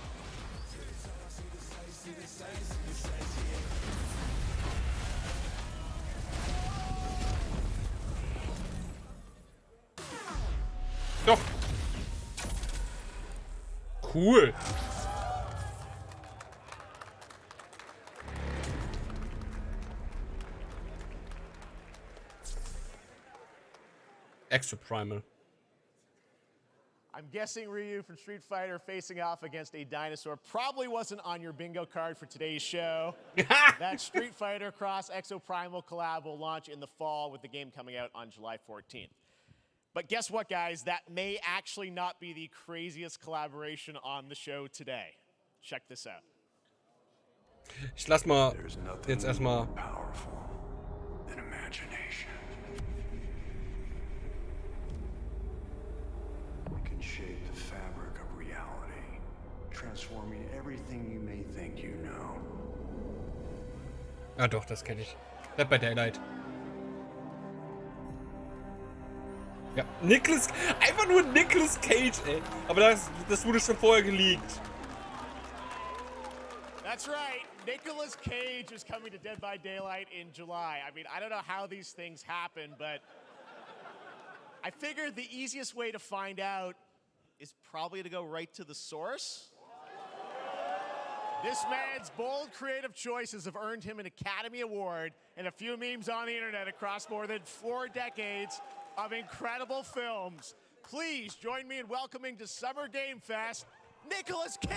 Doch. Cool. Extra Primal. I'm guessing Ryu from Street Fighter facing off against a dinosaur probably wasn't on your bingo card for today's show. That Street Fighter Cross Exoprimal collab will launch in the fall with the game coming out on July 14th. But guess what, guys? That may actually not be the craziest collaboration on the show today. Check this out. Ich lass mal jetzt erstmal. Shape the fabric of reality, transforming everything you may think you know. Ah doch, das kenne ich. Dead by Daylight. Ja, einfach nur Nicolas Cage, ey. Aber das wurde schon vorher geleakt. That's right. Nicolas Cage is coming to Dead by Daylight in July. I mean, I don't know how these things happen, but I figured the easiest way to find out is probably to go right to the source. This man's bold creative choices have earned him an Academy Award and a few memes on the internet across more than 4 decades of incredible films. Please join me in welcoming to Summer Game Fest, Nicolas Cage!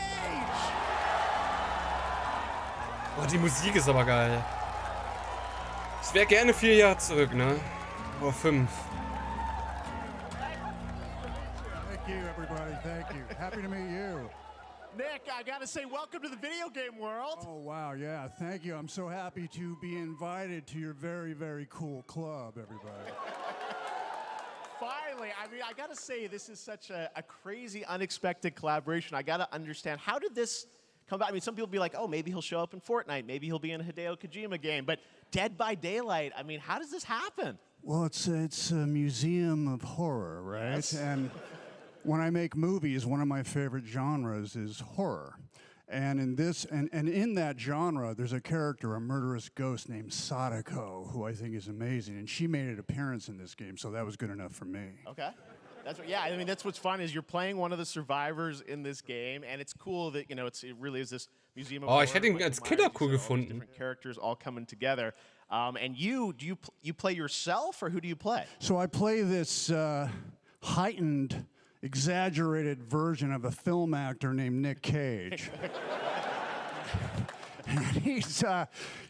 Oh, die Musik ist aber geil. Ich wäre gerne 4 Jahre zurück, ne? Oder 5. Thank you, everybody. Thank you. Happy to meet you. Nick, I gotta say, welcome to the video game world. Oh, wow. Yeah, thank you. I'm so happy to be invited to your very, very cool club, everybody. Finally, I mean, I gotta say, this is such a crazy, unexpected collaboration. I gotta understand, how did this come about? I mean, some people be like, oh, maybe he'll show up in Fortnite. Maybe he'll be in a Hideo Kojima game. But Dead by Daylight, I mean, how does this happen? Well, it's a museum of horror, right? Yes. And when I make movies, one of my favorite genres is horror. And in this, and in that genre, there's a character, a murderous ghost named Sadako, who I think is amazing. And she made an appearance in this game, so that was good enough for me. Okay. That's what, yeah, I mean, that's what's fun is you're playing one of the survivors in this game, and it's cool that, you know, it really is this museum of Oh, ich horror, hätte ihn Michael als Myers, Killer you cool said, all these gefunden. different characters all coming together. And you play yourself, or who do you play? So I play this heightened, exaggerated version of a film actor named Nick Cage. And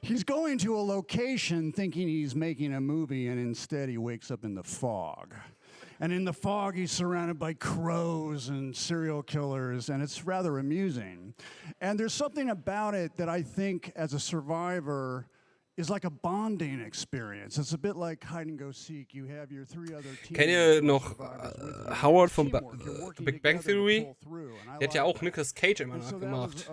he's going to a location thinking he's making a movie, and instead he wakes up in the fog. And in the fog, he's surrounded by crows and serial killers, and it's rather amusing. And there's something about it that I think, as a survivor, is like a bonding experience. It's a bit like hide and go seek. You have your 3 other teams. Kennt ihr noch Howard von Big Bang Theory? Der hat ja auch Nicolas Cage immer nachgemacht.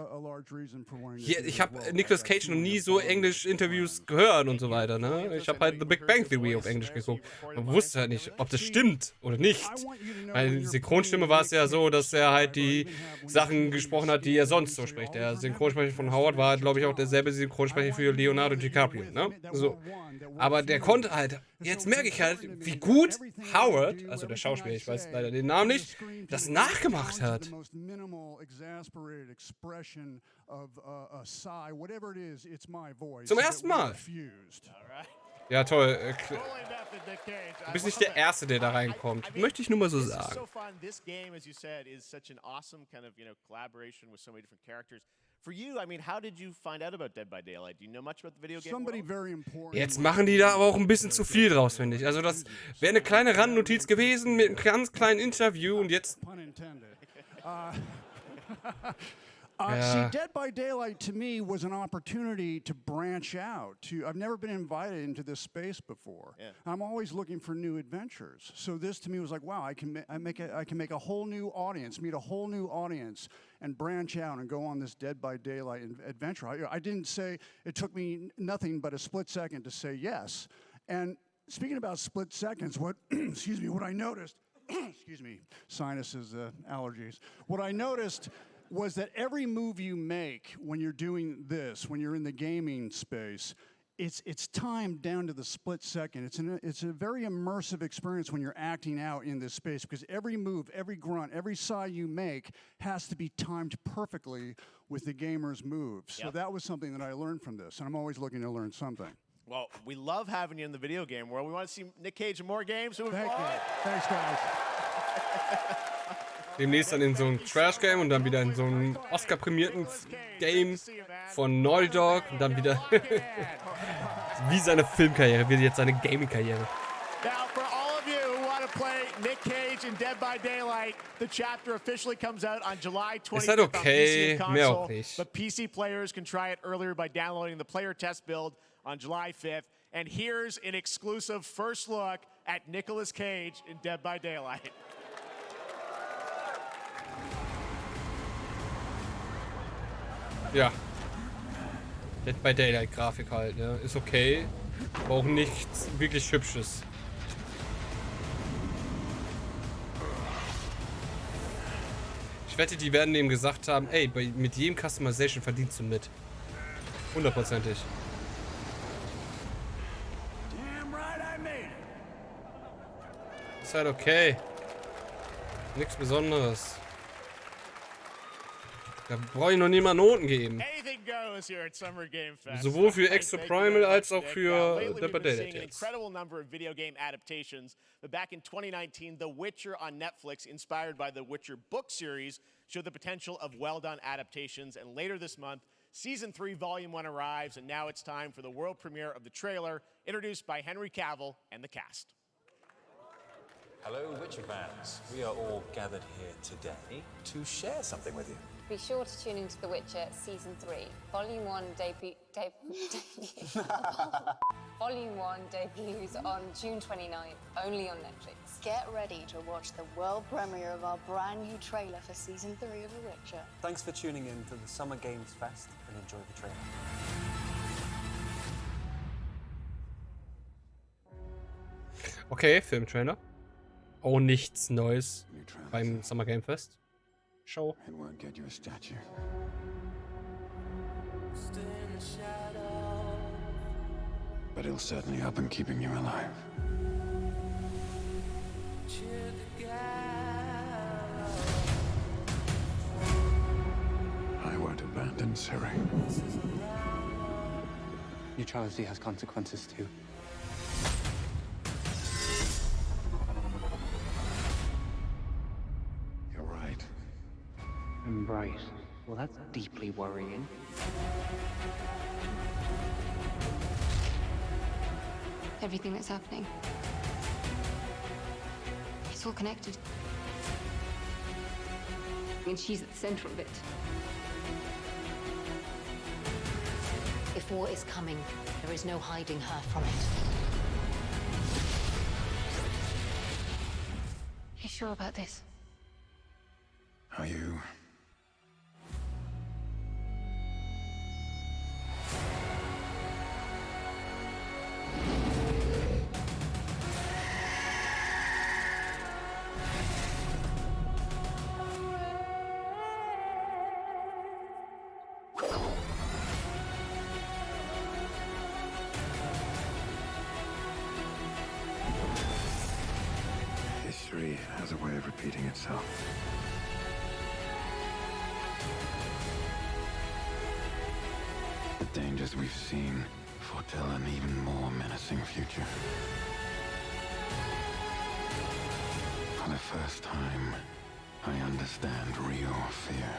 Hier, ich habe Nicolas Cage noch nie so Englisch-Interviews gehört und so weiter, ne? Ich habe halt The Big Bang Theory auf Englisch geguckt. Man wusste halt nicht, ob das stimmt oder nicht. Weil die Synchronstimme war es ja so, dass er halt die Sachen gesprochen hat, die er sonst so spricht. Der Synchronsprecher von Howard war, glaube ich, auch derselbe Synchronsprecher für Leonardo DiCaprio. Gabriel, ne? So. Aber der konnte halt, jetzt merke ich halt, wie gut Howard, also der Schauspieler, ich weiß leider den Namen nicht, das nachgemacht hat. Zum ersten Mal. Ja, toll. Du bist nicht der Erste, der da reinkommt. Möchte ich nur mal so sagen. For you, I mean, how did you find out about Dead by Daylight? Do you know much about the video game world? Jetzt machen die da aber auch ein bisschen zu viel draus, finde ich. Also das wäre eine kleine Randnotiz gewesen mit einem ganz kleinen Interview und jetzt... See, Dead by Daylight to me was an opportunity to branch out. I've never been invited into this space before. Yeah. I'm always looking for new adventures. So this to me was like, wow, I can make a whole new audience, meet a whole new audience, and branch out and go on this Dead by Daylight adventure. I didn't say, it took me nothing but a split second to say yes. And speaking about split seconds, what excuse me, what I noticed, excuse me, sinuses, allergies. What I noticed was that every move you make when you're doing this, when you're in the gaming space, it's timed down to the split second. It's a very immersive experience when you're acting out in this space because every move, every grunt, every sigh you make has to be timed perfectly with the gamer's moves. So that was something that I learned from this, and I'm always looking to learn something. Well, we love having you in the video game world. We want to see Nick Cage in more games. Thank you. Thanks, guys. Demnächst dann in so ein Trash-Game und dann wieder in so ein Oscar-prämierten Game von Naughty Dog und dann wieder wie seine Filmkarriere, wie jetzt seine Gaming-Karriere. Now, for all of you who want to play Nick Cage in Dead by Daylight, the chapter officially comes out on July 25th Ist halt okay, on PC and mehr console, auch nicht. but PC players can try it earlier by downloading the player test build on July 5th. And here's an exclusive first look at Nicolas Cage in Dead by Daylight. Ja. Dead by Daylight Grafik halt, ne? Ist okay. Aber auch nichts wirklich Hübsches. Ich wette, die werden dem gesagt haben, ey, mit jedem Customization verdienst du mit. 100%ig. Ist halt okay. Nichts Besonderes. Da brauche ich noch nie mal Noten geben. Sowohl für Extra Primal als auch für Dead by Daylight jetzt. Incredible number of video game adaptations. But back in 2019, The Witcher on Netflix, inspired by the Witcher book series, showed the potential of well-done adaptations. And later this month, Season 3, Volume 1 arrives, and now it's time for the world premiere of the trailer, introduced by Henry Cavill and the cast. Hello, Witcher fans. We are all gathered here today to share something with you. Be sure to tune into The Witcher Season 3. Volume 1 Volume 1 debuts on June 29th, only on Netflix. Get ready to watch the world premiere of our brand new trailer for Season 3 of The Witcher. Thanks for tuning in to the Summer Games Fest and enjoy the trailer. Okay, Filmtrailer. Oh, nichts Neues beim Summer Game Fest. Show. It won't get you a statue. But it'll certainly help in keeping you alive. I won't abandon Ciri. Neutrality has consequences too. You're right. Right. Well, that's deeply worrying. Everything that's happening. It's all connected. And she's at the center of it. If war is coming, there is no hiding her from it. You sure about this? Are you? has a way of repeating itself. The dangers we've seen foretell an even more menacing future. For the first time, I understand real fear.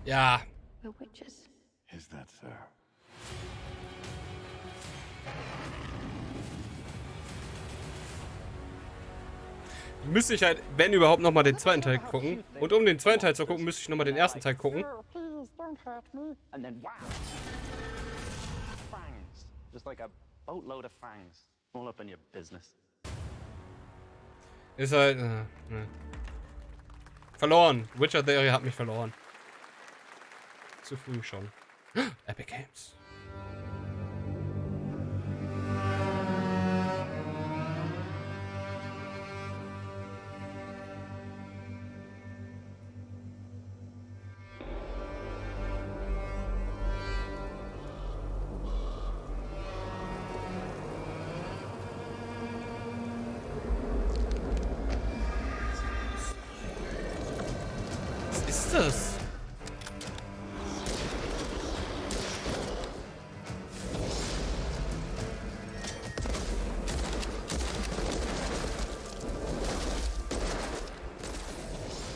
Ja. We're witches. Is that so? Müsste ich halt, wenn überhaupt, nochmal den zweiten Teil gucken. Und um den zweiten Teil zu gucken, müsste ich nochmal den ersten Teil gucken. Please don't hurt me. And then wow. Fangs. Just like a boatload of fangs. All up in your business. Ist halt. Verloren. Witcher-Serie hat mich verloren. Zu früh schon. Epic Games. Was ist das?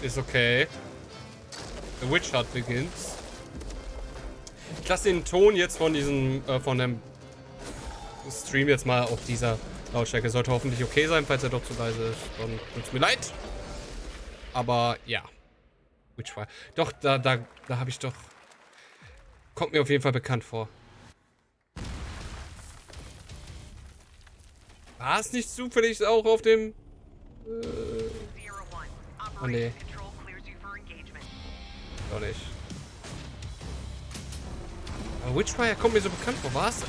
Ist okay. The Witch Hunt begins. Ich lasse den Ton jetzt von diesem, von dem Stream jetzt mal auf dieser Lautstärke. Sollte hoffentlich okay sein, falls er doch zu leise ist. Dann tut's mir leid. Aber ja. Witchfire. Doch, da habe ich doch. Kommt mir auf jeden Fall bekannt vor. War es nicht zufällig auch auf dem. Oh nee. Doch nicht. Aber Witchfire kommt mir so bekannt vor. War es?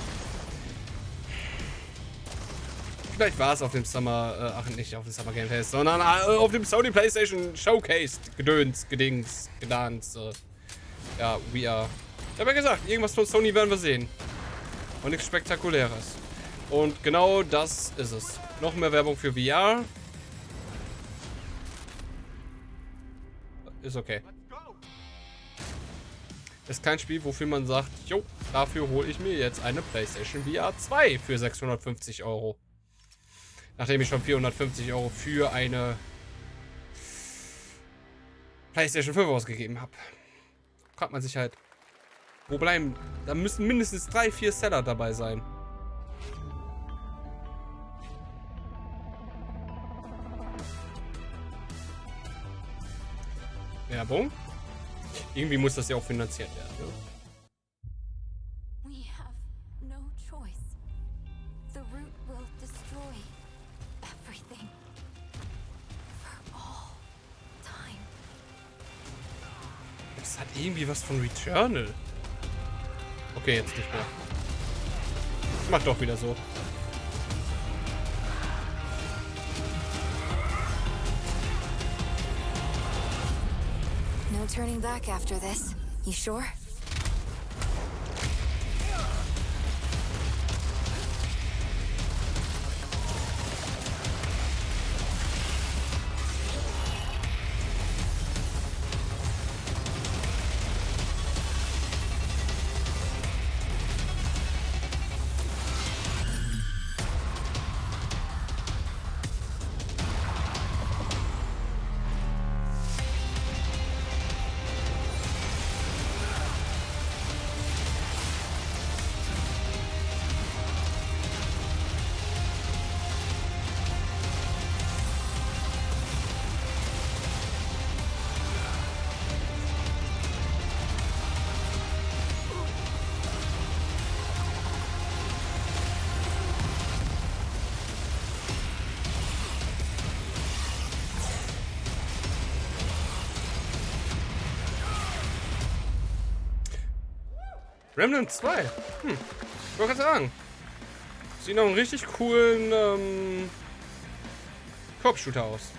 Vielleicht war es auf dem Summer, ach nicht auf dem Summer Game Fest, sondern auf dem Sony PlayStation Showcase Gedöns, Gedings, Gedans. Ja, we are. Ich habe ja gesagt, irgendwas von Sony werden wir sehen. Und nichts Spektakuläres. Und genau das ist es. Noch mehr Werbung für VR. Ist okay. Ist kein Spiel, wofür man sagt, jo, dafür hole ich mir jetzt eine PlayStation VR 2 für 650 €. Nachdem ich schon 450 € für eine PlayStation 5 ausgegeben habe. Fragt man sich halt, wo bleiben? Da müssen mindestens 3, 4 Seller dabei sein. Werbung. Irgendwie muss das ja auch finanziert werden. Ja? We have no choice. The root will destroy everything. For all time. Das hat irgendwie was von Returnal. Okay, jetzt nicht mehr. Macht doch wieder so. No turning back after this. You sure? Remnant 2. Ich wollte gerade sagen. Sieht noch einen richtig coolen Koop-Shooter aus.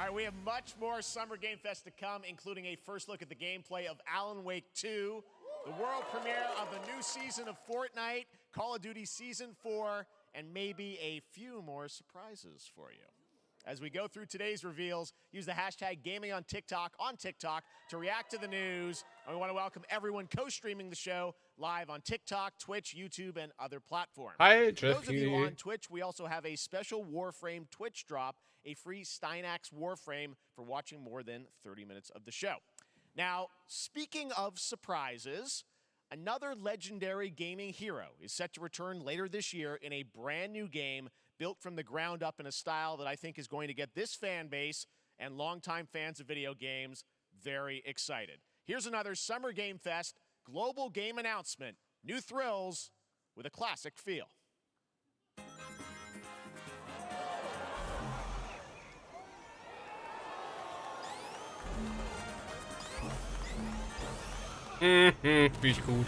All right, we have much more Summer Game Fest to come, including a first look at the gameplay of Alan Wake 2, the world premiere of the new season of Fortnite, Call of Duty Season 4, and maybe a few more surprises for you. As we go through today's reveals, use the hashtag gaming on TikTok to react to the news. And we want to welcome everyone co-streaming the show live on TikTok, Twitch, YouTube, and other platforms. Hi, For those of you Jeffy. on Twitch, we also have a special Warframe Twitch drop, a free Steinax Warframe for watching more than 30 minutes of the show. Now, speaking of surprises, another legendary gaming hero is set to return later this year in a brand new game built from the ground up in a style that I think is going to get this fan base and longtime fans of video games very excited. Here's another Summer Game Fest global game announcement. New thrills with a classic feel. Finde ich gut.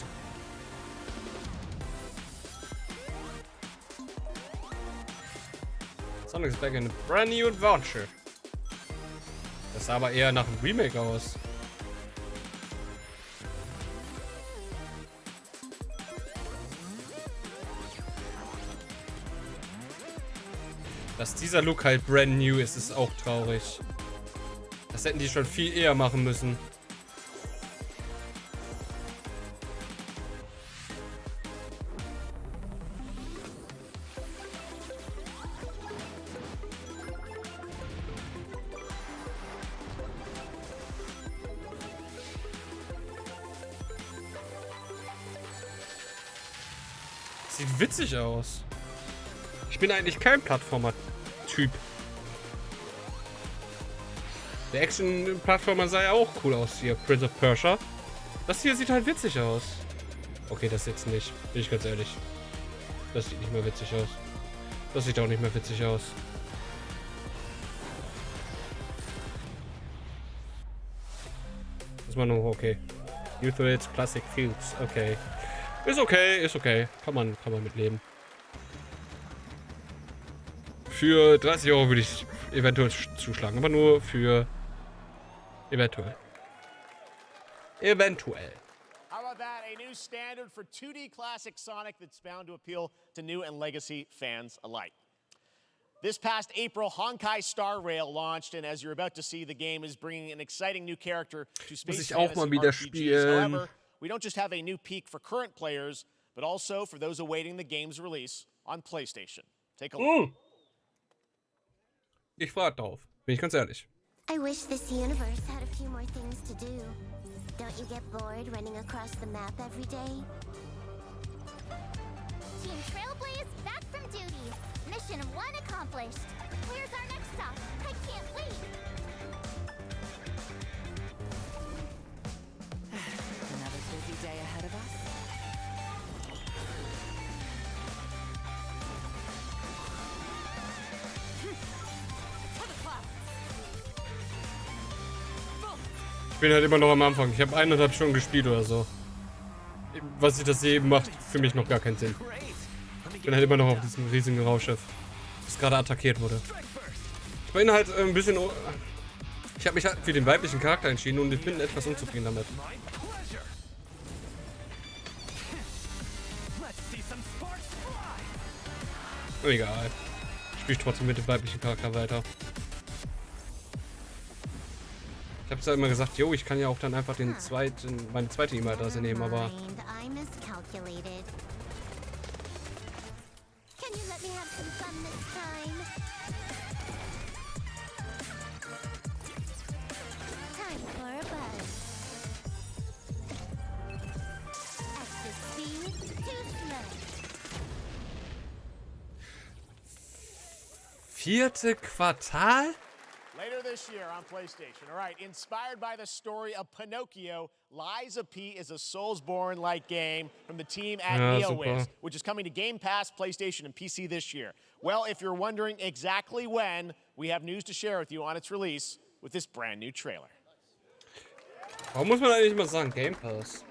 Sonic's back in a brand new adventure. Das sah aber eher nach einem Remake aus. Dass dieser Look halt brand new ist, ist auch traurig. Das hätten die schon viel eher machen müssen. Sieht witzig aus. Ich bin eigentlich kein Plattformer-Typ. Der Action-Plattformer sah ja auch cool aus hier, Prince of Persia. Das hier sieht halt witzig aus. Okay, das jetzt nicht. Bin ich ganz ehrlich. Das sieht nicht mehr witzig aus. Das sieht auch nicht mehr witzig aus. Das war nur okay. New Threads, Classic Fields. Okay. Ist okay, ist okay. Kann man mitleben. Für 30 € würde ich eventuell zuschlagen, aber nur für eventuell. Eventuell. How about that? A new standard for 2D classic Sonic that's bound to appeal to new and legacy fans alike. This past April, Honkai Star Rail launched, and as you're about to see, the game is bringing an exciting new character to space fantasy RPGs. However, we don't just have a new peak for current players, but also for those awaiting the game's release on PlayStation. Take a look. Ich warte drauf, bin ich ganz ehrlich. I wish this universe had a few more things to do. Don't you get bored running across the map every day? Team Trailblaze back from duty. Mission 1 accomplished. Where's our next stop? I can't wait. Another busy day ahead of us. Ich bin halt immer noch am Anfang. Ich habe 1,5 Stunden gespielt oder so. Was ich das eben macht, für mich noch gar keinen Sinn. Ich bin halt immer noch auf diesem riesigen Raumschiff, das gerade attackiert wurde. Ich bin halt ein bisschen... Ich habe mich halt für den weiblichen Charakter entschieden und ich bin etwas unzufrieden damit. Egal. Ich spiele trotzdem mit dem weiblichen Charakter weiter. Ich habe es ja immer gesagt, jo, ich kann ja auch dann einfach meine zweite E-Mail-Adresse nehmen, aber... Vierte Quartal? Later this year on PlayStation. All right, inspired by the story of Pinocchio, Lies of P is a Soulsborne-like game from the team at NeoWiz, which is coming to Game Pass, PlayStation, and PC this year. Well, if you're wondering exactly when, we have news to share with you on its release with this brand new trailer. Warum muss man eigentlich immer sagen Game Pass?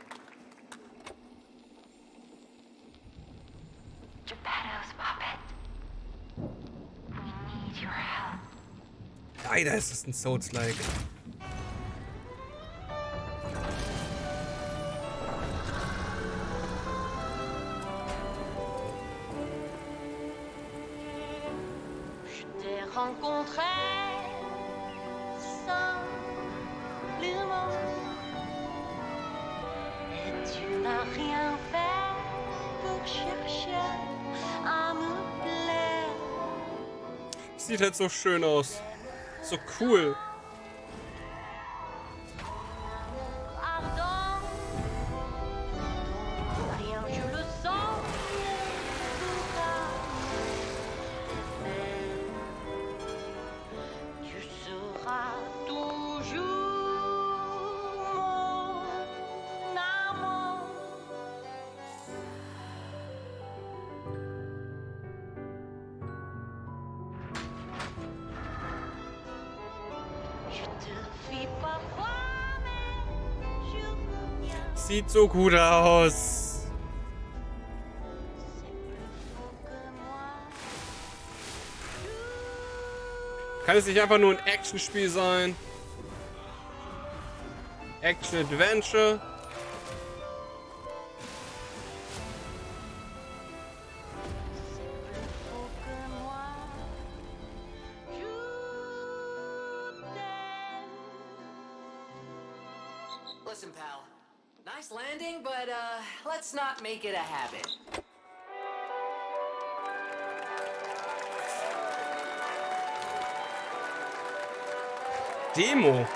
Geppetto's puppet. We need your help. Leider ist es ein Souls-like. Sieht halt so schön aus. So cool. Sieht so gut aus. Kann es nicht einfach nur ein Actionspiel sein? Action-Adventure? Listen, pal. Nice landing, but let's not make it a habit. Demo.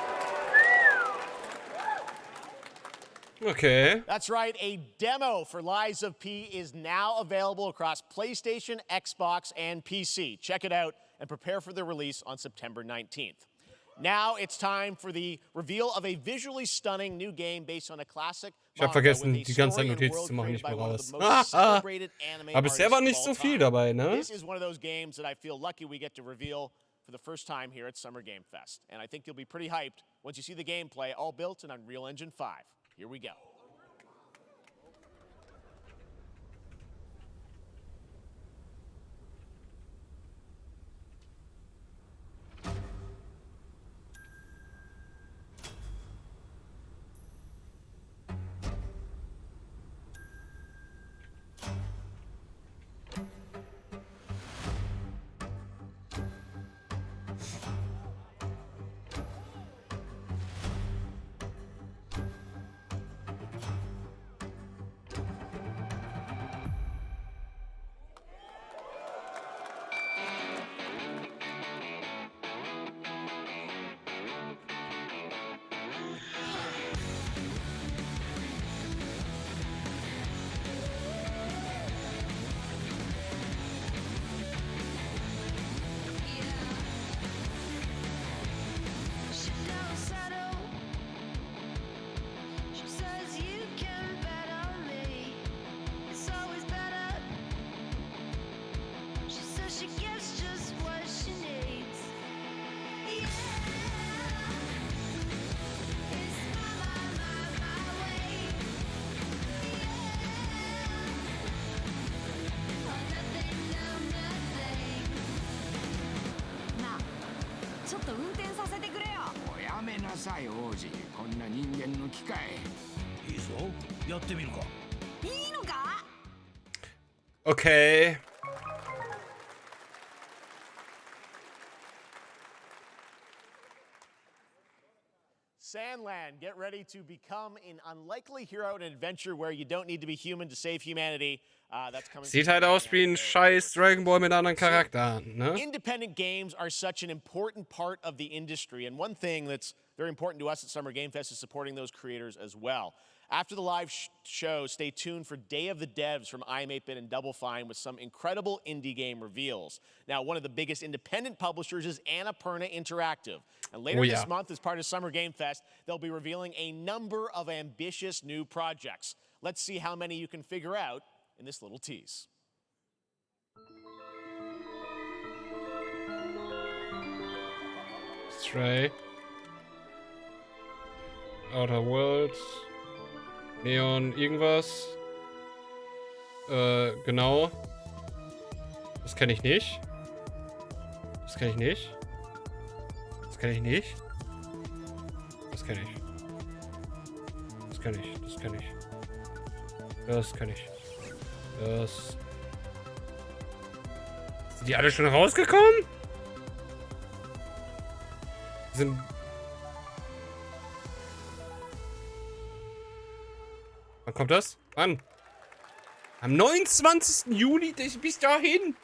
Okay. That's right, a demo for Lies of P is now available across PlayStation, Xbox, and PC. Check it out and prepare for the release on September 19th. Now it's time for the reveal of a visually stunning new game based on a classic. Ich habe vergessen, die ganze Zeit Notizen zu machen, nicht mehr raus. Aber bisher war nicht so viel dabei, ne? This is one of those games that I feel lucky we get to reveal for the first time here at Summer Game Fest. And I think you'll be pretty hyped once you see the gameplay, all built in Unreal Engine 5. Here we go. Okay. Sandland, get ready to become an unlikely hero in an adventure where you don't need to be human to save humanity. That's coming. Sieht halt aus wie ein scheiß Dragon Ball mit anderen Charakteren, ne? Independent games are such an important part of the industry, and one thing that's very important to us at Summer Game Fest is supporting those creators as well. After the live show, stay tuned for Day of the Devs from I'm 8-Bit and Double Fine with some incredible indie game reveals. Now, one of the biggest independent publishers is Annapurna Interactive. And later this month, as part of Summer Game Fest, they'll be revealing a number of ambitious new projects. Let's see how many you can figure out in this little tease. Stray. Outer Worlds. Neon irgendwas. Genau. Das kenne ich nicht. Das kenne ich nicht. kenne ich nicht. Das kenne ich. Das kenne ich. Das kenne ich. Das kenne ich. Das... Sind die alle schon rausgekommen? Sind... Wann kommt das? Wann? Am 29. Juli? Bis dahin?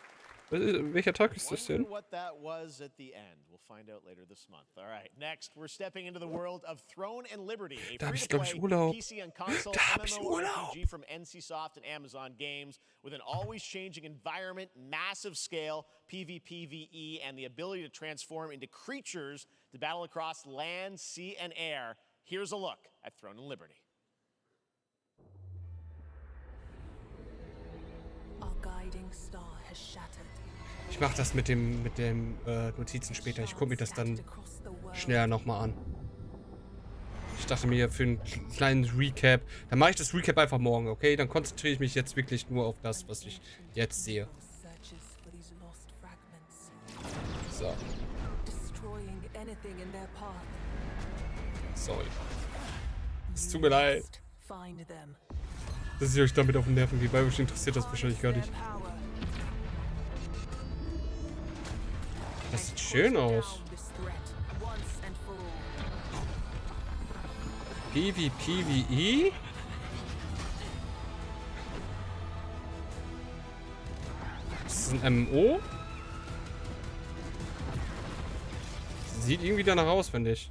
Welcher Tag ist das denn? What that was at the end. We'll find out later this month. All right, next we're stepping into the world of Throne and Liberty, a free-to-play PC and console MMORPG from NCSoft and Amazon Games with an always changing environment, massive scale, PvPvE, and the ability to transform into creatures to battle across land, sea, and air. Here's a look at Throne and Liberty. Our guiding star has shattered. Ich mach das mit dem Notizen später. Ich gucke mir das dann schneller nochmal an. Ich dachte mir für einen kleinen Recap. Dann mache ich das Recap einfach morgen, okay? Dann konzentriere ich mich jetzt wirklich nur auf das, was ich jetzt sehe. So. Sorry. Es tut mir leid, dass ich euch damit auf den Nerven gehe, weil euch interessiert das wahrscheinlich gar nicht. Das sieht schön aus. PvPvE? Ist das ein MMO? Sieht irgendwie danach aus, finde ich.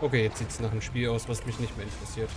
Okay, jetzt sieht es nach einem Spiel aus, was mich nicht mehr interessiert.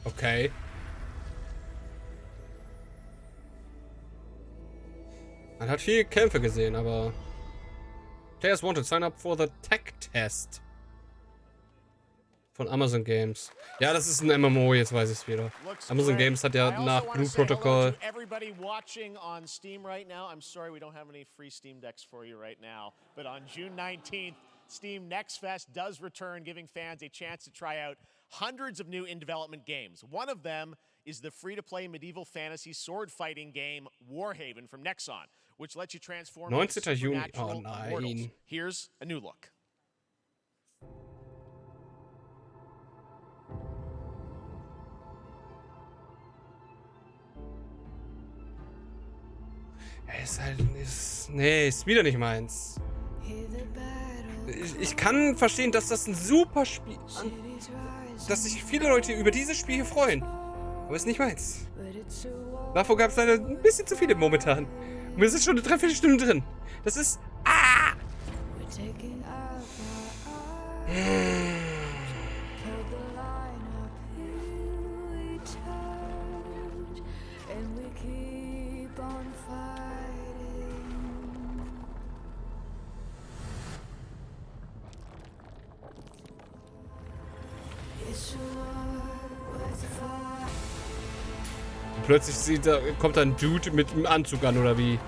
Okay. Man hat viele Kämpfe gesehen, aber... Players wanted, sign up for the tech test. Von Amazon Games. Ja, das ist ein MMO, jetzt weiß ich es wieder. Amazon Games hat ja nach Blue Protocol... Everybody watching on Steam right now, I'm sorry we don't have any free Steam Decks for you right now, but on June 19th, Steam Next Fest does return, giving fans a chance to try out hundreds of new in-development games. One of them is the free-to-play medieval fantasy sword-fighting game Warhaven from Nexon, which lets you transform 19. into Juni. supernatural Oh mortals. nein. Here's a new look. Ist halt... nee, ist wieder nicht meins. Ich kann verstehen, dass das ein super Spiel... dass sich viele Leute über dieses Spiel hier freuen. Aber ist nicht meins. Davor gab es leider ein bisschen zu viele momentan. Und wir sind schon eine Dreiviertelstunde drin. Das ist... Ah! Und plötzlich kommt da ein Dude mit einem Anzug an, oder wie?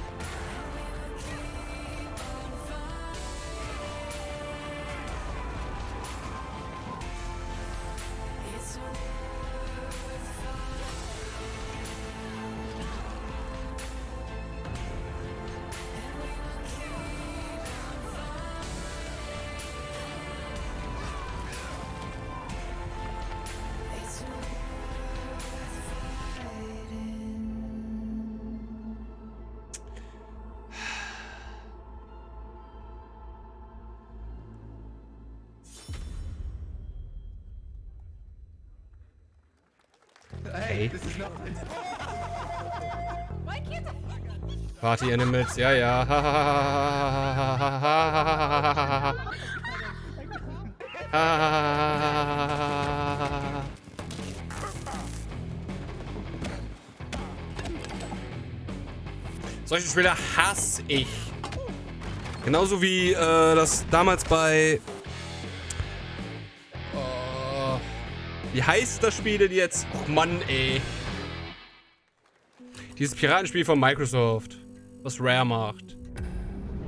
Hey. Party Animals, ja, ja. Solche Spiele hasse ich. Genauso wie das damals bei... wie heißt das Spiel denn jetzt? Och Mann, ey. Dieses Piratenspiel von Microsoft, was Rare macht.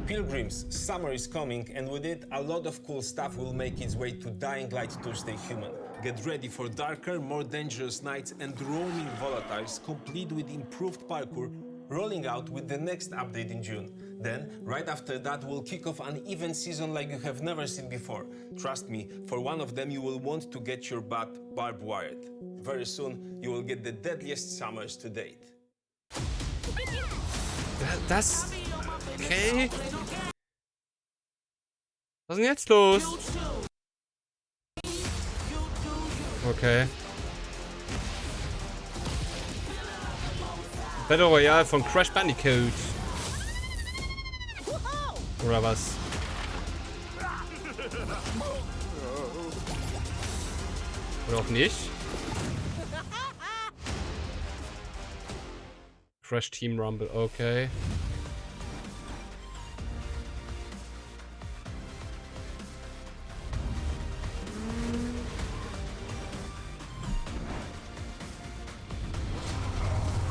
Pilgrims, summer is coming, and with it, a lot of cool stuff will make its way to Dying Light Tuesday Human. Get ready for darker, more dangerous nights and roaming volatiles, complete with improved parkour, rolling out with the next update in June. Then, right after that, we'll kick off an event season like you have never seen before. Trust me, for one of them you will want to get your butt barbed wired. Very soon, you will get the deadliest summers to date. Das... Okay. Was ist denn jetzt los? Okay. Battle Royale von Crash Bandicoot. Oder was? Oder auch nicht? Crash Team Rumble, okay.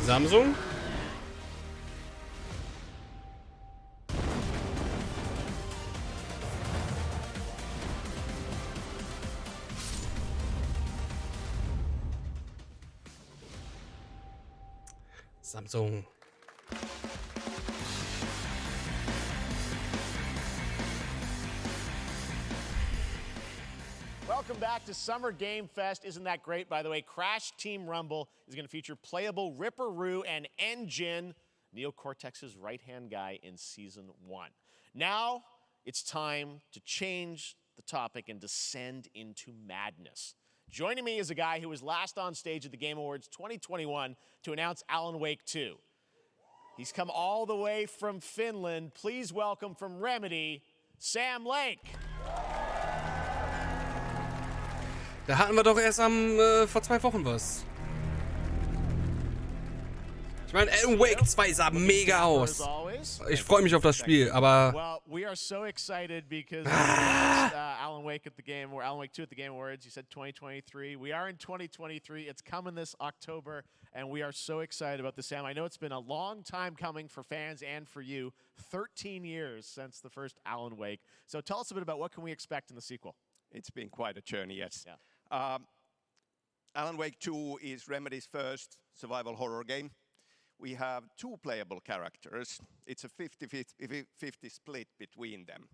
Samsung? Samsung. Welcome back to Summer Game Fest. Isn't that great? By the way, Crash Team Rumble is going to feature playable Ripperoo and Engine, Neocortex's right-hand guy in Season 1. Now, it's time to change the topic and descend into madness. Joining me is a guy who was last on stage at the Game Awards 2021 to announce Alan Wake 2. He's come all the way from Finland. Please welcome from Remedy, Sam Lake. Da hatten wir doch erst vor 2 Wochen was. Ich meine, Alan Wake 2 sah mega aus. Ich freue mich auf das Spiel, aber... Well, we are so excited because Alan Wake at the Game, or Alan Wake 2 at the Game Awards. You said 2023. We are in 2023. It's coming this October, and we are so excited about this, Sam. I know it's been a long time coming for fans and for you. 13 years since the first Alan Wake. So tell us a bit about what can we expect in the sequel. It's been quite a journey, yes. Yeah. Alan Wake 2 is Remedy's first survival horror game. We have 2 playable characters. It's a 50-50 split between them.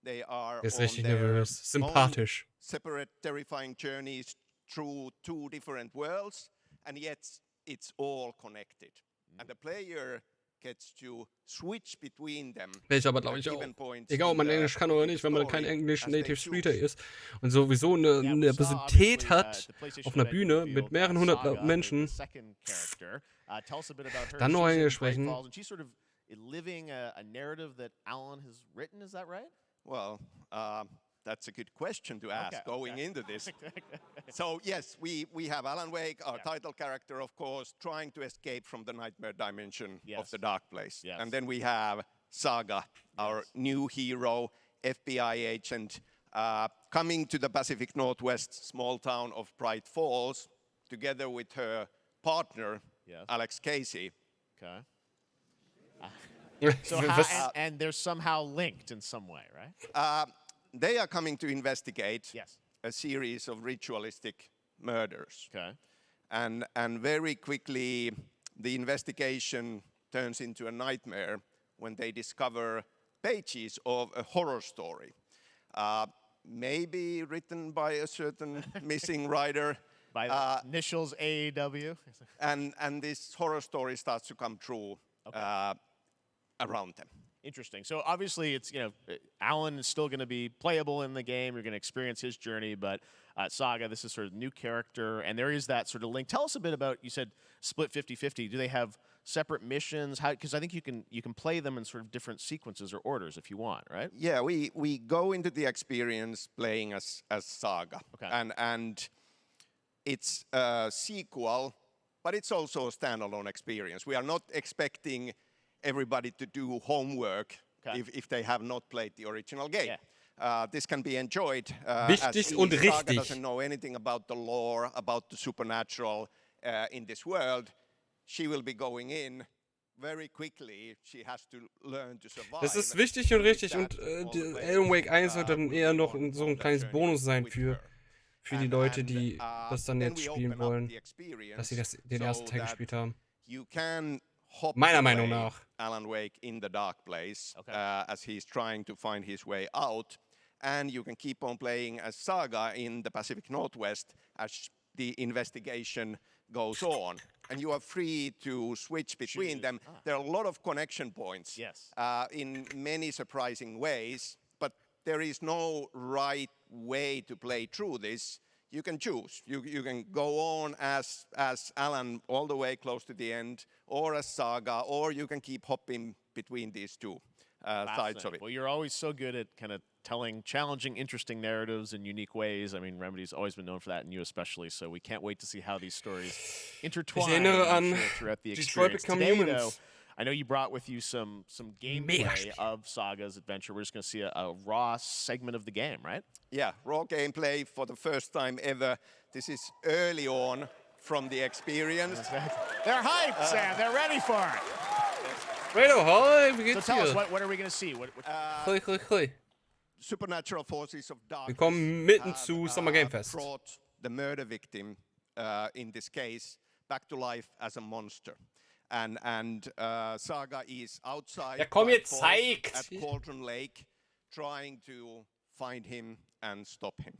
They are Ist on richtig their nervös. Sympathisch. own separate, terrifying journeys through 2 different worlds, and yet it's all connected. And the player gets to switch between them. Ich aber glaube ich auch. Egal, ob man Englisch kann oder nicht, wenn man kein English Native Speaker ist und sowieso eine Nervosität hat auf einer Bühne mit mehreren hundert Menschen, dann nur Englisch sprechen. Living a narrative that Alan has written, is that right? Well, that's a good question to ask going into this. So yes, we have Alan Wake, our title character, of course, trying to escape from the nightmare dimension of the dark place. And then we have Saga, our new hero, FBI agent, coming to the Pacific Northwest small town of Bright Falls, together with her partner, Alex Casey. Okay. So and they're somehow linked in some way, right? They are coming to investigate a series of ritualistic murders. Okay. And very quickly, the investigation turns into a nightmare when they discover pages of a horror story. Maybe written by a certain missing writer. By the initials AEW. And this horror story starts to come true around them. Interesting. So obviously, it's Alan is still going to be playable in the game. You're going to experience his journey, but Saga, this is sort of new character, and there is that sort of link. Tell us a bit about. You said split 50-50. Do they have separate missions? How? Because I think you can play them in sort of different sequences or orders if you want, right? Yeah, we go into the experience playing as Saga, and it's a sequel, but it's also a standalone experience. We are not expecting everybody to do homework if they have not played the original game. This can be enjoyed Wichtig und Saga richtig. doesn't know anything about the lore, about the supernatural in this world. She will be going in very quickly. She has to learn to survive. Das ist wichtig und richtig und Alan Wake 1 sollte dann eher noch so ein kleines Bonus sein für die Leute, die das dann jetzt spielen wollen, dass sie den ersten Teil gespielt haben. Meiner Meinung nach. Alan Wake in the dark place as he's trying to find his way out, and you can keep on playing as Saga in the Pacific Northwest as the investigation goes on, and you are free to switch between them. There are a lot of connection points in many surprising ways, but there is no right way to play through this. You can choose. You can go on as Alan all the way close to the end, or as Saga, or you can keep hopping between these two sides of it. Well, you're always so good at kind of telling challenging, interesting narratives in unique ways. I mean, Remedy's always been known for that, and you especially. So we can't wait to see how these stories intertwine throughout the experience. Today, though, I know you brought with you some gameplay of Saga's adventure. We're just going to see a raw segment of the game, right? Yeah, raw gameplay for the first time ever. This is early on from the experience. They're hyped, Sam. They're ready for it. Fredo, hi, wie geht's So tell us, dir? what are we going to see? Supernatural forces of darkness. Wir kommen mitten zu Summer Game Fest. Brought the murder victim, in this case, back to life as a monster. And Saga is outside at Cauldron Lake, trying to find him and stop him.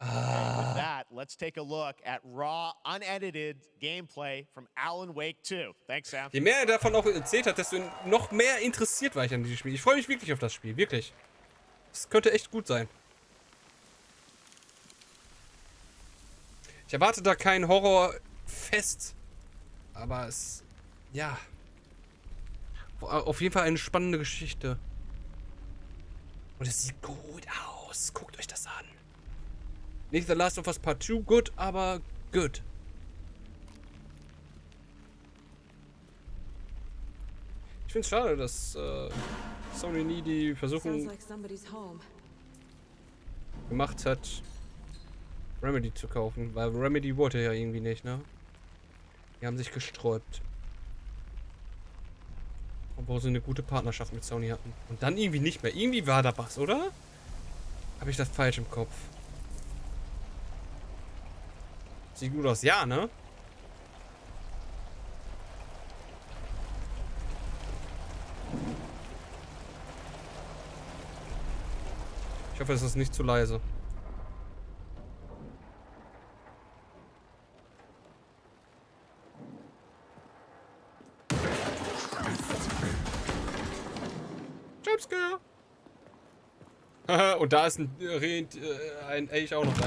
And with that, let's take a look at raw, unedited gameplay from Alan Wake 2. Thanks, Sam. Je mehr er davon auch erzählt hat, desto noch mehr interessiert war ich an diesem Spiel. Ich freue mich wirklich auf das Spiel, wirklich. Es könnte echt gut sein. Ich erwarte da kein Horrorfest, aber es, ja, auf jeden Fall eine spannende Geschichte. Und es sieht gut aus. Guckt euch das an. Nicht The Last of Us Part 2 gut, aber gut. Ich finde es schade, dass Sony nie die Versuchung gemacht hat, Remedy zu kaufen, weil Remedy wollte ja irgendwie nicht, ne? Die haben sich gesträubt. Obwohl sie eine gute Partnerschaft mit Sony hatten. Und dann irgendwie nicht mehr. Irgendwie war da was, oder? Habe ich das falsch im Kopf? Sieht gut aus, ja, ne? Ich hoffe, es ist nicht zu leise. Jumpscare! Haha, und da ist ein Elch auch noch da.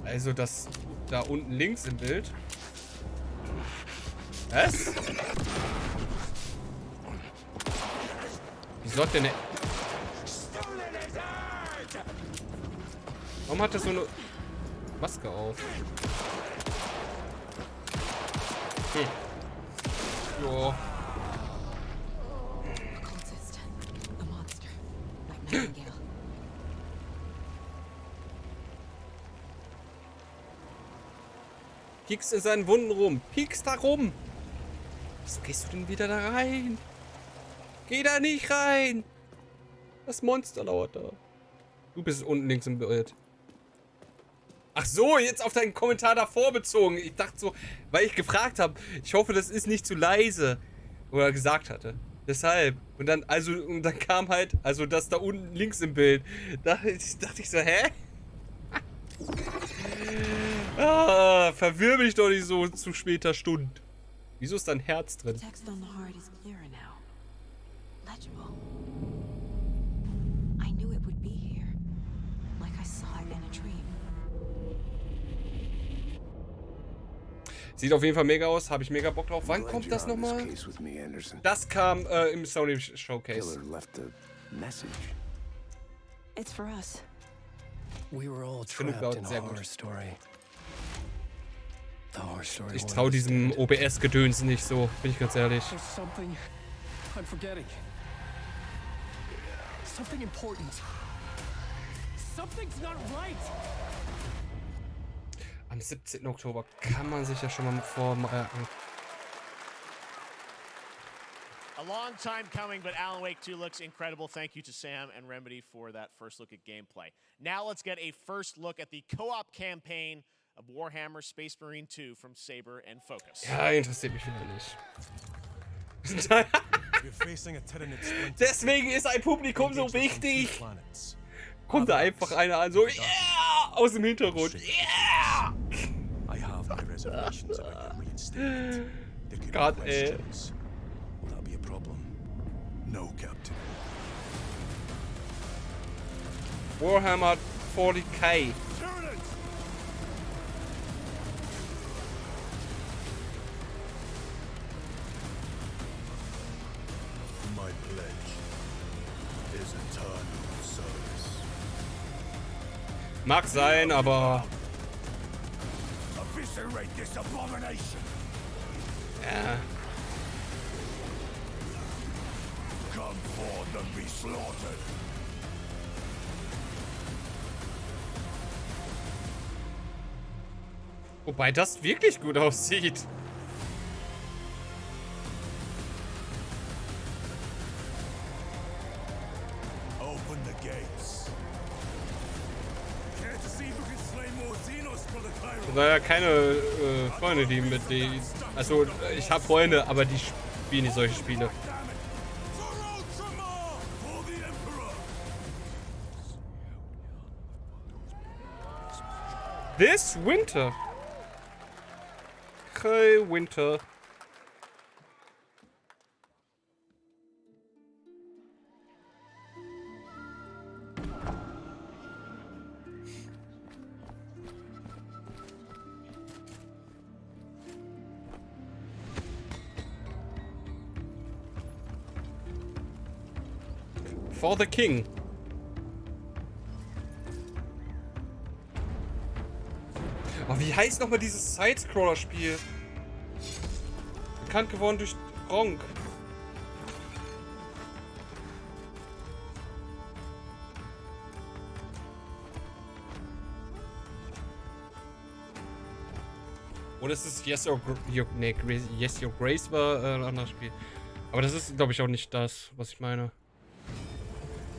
Also das da unten links im Bild. Was? Wieso hat der eine... Warum hat er so eine Maske auf? Jo. Piekst in seinen Wunden rum. Piekst da rum. Wieso gehst du denn wieder da rein? Geh da nicht rein. Das Monster lauert da. Du bist unten links im Bild. Ach so, jetzt auf deinen Kommentar davor bezogen. Ich dachte so, weil ich gefragt habe, ich hoffe, das ist nicht zu leise. Oder gesagt hatte. Deshalb. Und dann kam halt, also das da unten links im Bild. Da dachte ich so, hä? Verwirr mich doch nicht so zu später Stunde. Wieso ist da ein Herz drin? Text on the heart is clearer now. Legible. I knew it would be here. Like I saw it in a dream. Sieht auf jeden Fall mega aus. Habe ich mega Bock drauf. Wann kommt das nochmal? Das kam im Sony Showcase. It's for us. We were all trapped in a horror story. Ich traue diesem OBS-Gedöns nicht so, bin ich ganz ehrlich. There's something I'm forgetting. Something important. Something's not right. Am 17. Oktober kann man sich ja schon mal vormerken. A long time coming, but Alan Wake 2 looks incredible. Thank you to Sam and Remedy for that first look at gameplay. Now let's get a first look at the co-op campaign of Warhammer Space Marine 2 from Saber and Focus. Ja, interessiert mich wieder nicht. Deswegen ist ein Publikum so wichtig. Kommt da einfach einer an, so yeah! Aus dem Hintergrund. Yeah! Gott, ey. No, Captain. Warhammer 40k. My pledge is eternal service. Mag sein, aber Eviscerate this abomination. ja. Come forth and be slaughtered. Wobei das wirklich gut aussieht. Open the gates. Care to see who can slay more Xenos for the Chiron? Naja, keine Freunde, die mit denen. Also, ich habe Freunde, aber die spielen nicht solche Spiele. This winter. Hey, winter. For the king. Oh, wie heißt nochmal dieses Side-Scroller-Spiel? Bekannt geworden durch Gronk. Oder ist es Yes Your Grace war ein anderes Spiel. Aber das ist, glaube ich, auch nicht das, was ich meine.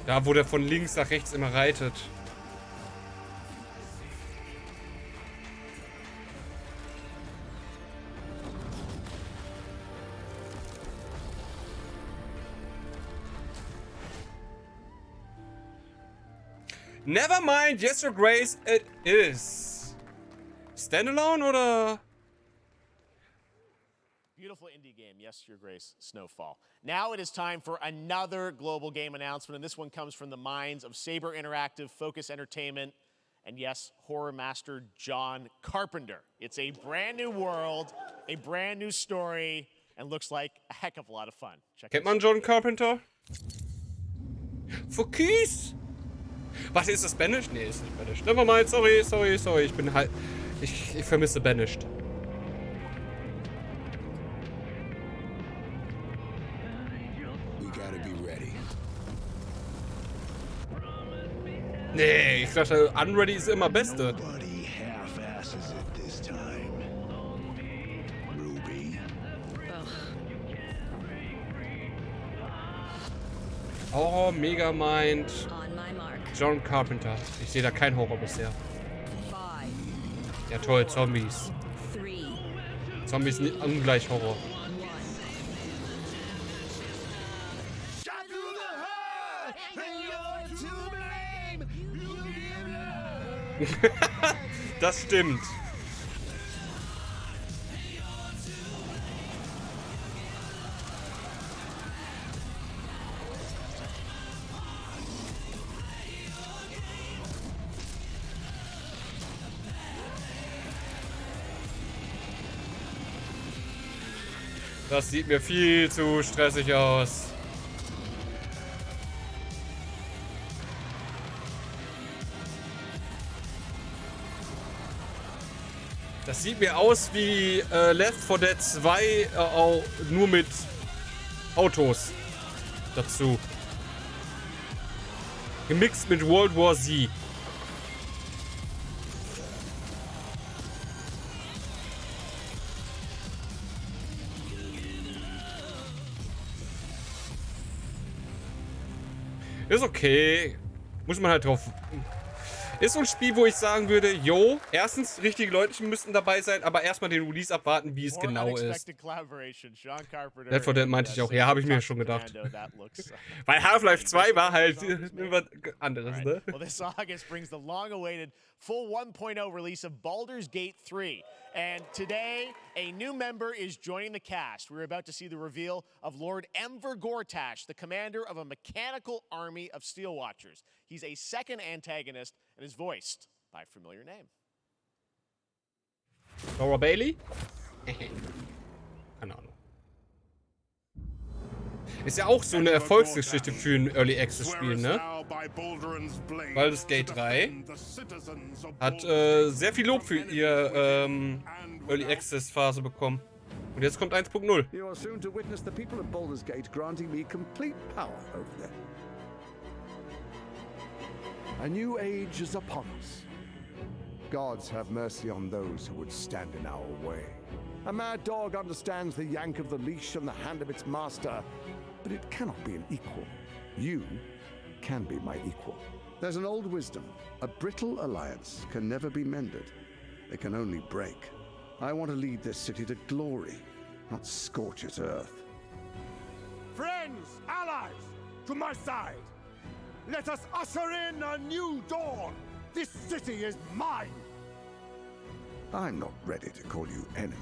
Da, wo der von links nach rechts immer reitet. Never mind, Yes Your Grace, it is. Standalone oder? Beautiful indie game, Yes Your Grace, Snowfall. Now it is time for another global game announcement, and this one comes from the minds of Saber Interactive, Focus Entertainment, and yes, horror master John Carpenter. It's a brand new world, a brand new story, and looks like a heck of a lot of fun. Kennt man John Carpenter? Focus! Warte, ist das Banished? Nee, ist nicht Banished. Nevermind, sorry. Ich bin halt. Ich vermisse Banished. Nee, ich dachte, Unready ist immer Beste. Oh, Megamind. John Carpenter. Ich sehe da keinen Horror bisher. Ja toll, Zombies. Zombies sind ungleich Horror. Das stimmt. Das sieht mir viel zu stressig aus. Das sieht mir aus wie Left 4 Dead 2, auch nur mit Autos dazu. Gemixt mit World War Z. Ist okay. Muss man halt drauf. Ist so ein Spiel, wo ich sagen würde, yo, erstens, richtige Leute müssten dabei sein, aber erstmal den Release abwarten, wie es genau ist. Left 4 Dead meinte ich auch, ja, habe ich mir schon gedacht. Weil Half-Life 2 war halt was anderes, ne? Well, this August brings the long-awaited full 1.0 release of Baldur's Gate 3. And today, a new member is joining the cast. We're about to see the reveal of Lord Enver Gortash, the commander of a mechanical army of Steel Watchers. He's a second antagonist and is voiced by a familiar name. Laura Bailey? Keine Ahnung. Ist ja auch so eine Erfolgsgeschichte für ein Early Access Spiel, ne? Baldur's Gate 3 hat sehr viel Lob für ihr Early Access Phase bekommen. Und jetzt kommt 1.0. You are soon to witness the people of Baldur's Gate granting me complete power over them. A new age is upon us. Gods have mercy on those who would stand in our way. A mad dog understands the yank of the leash and the hand of its master, but it cannot be an equal. You can be my equal. There's an old wisdom. A brittle alliance can never be mended. It can only break. I want to lead this city to glory, not scorch its earth. Friends, allies, to my side. Let us usher in a new dawn. This city is mine. I'm not ready to call you enemy.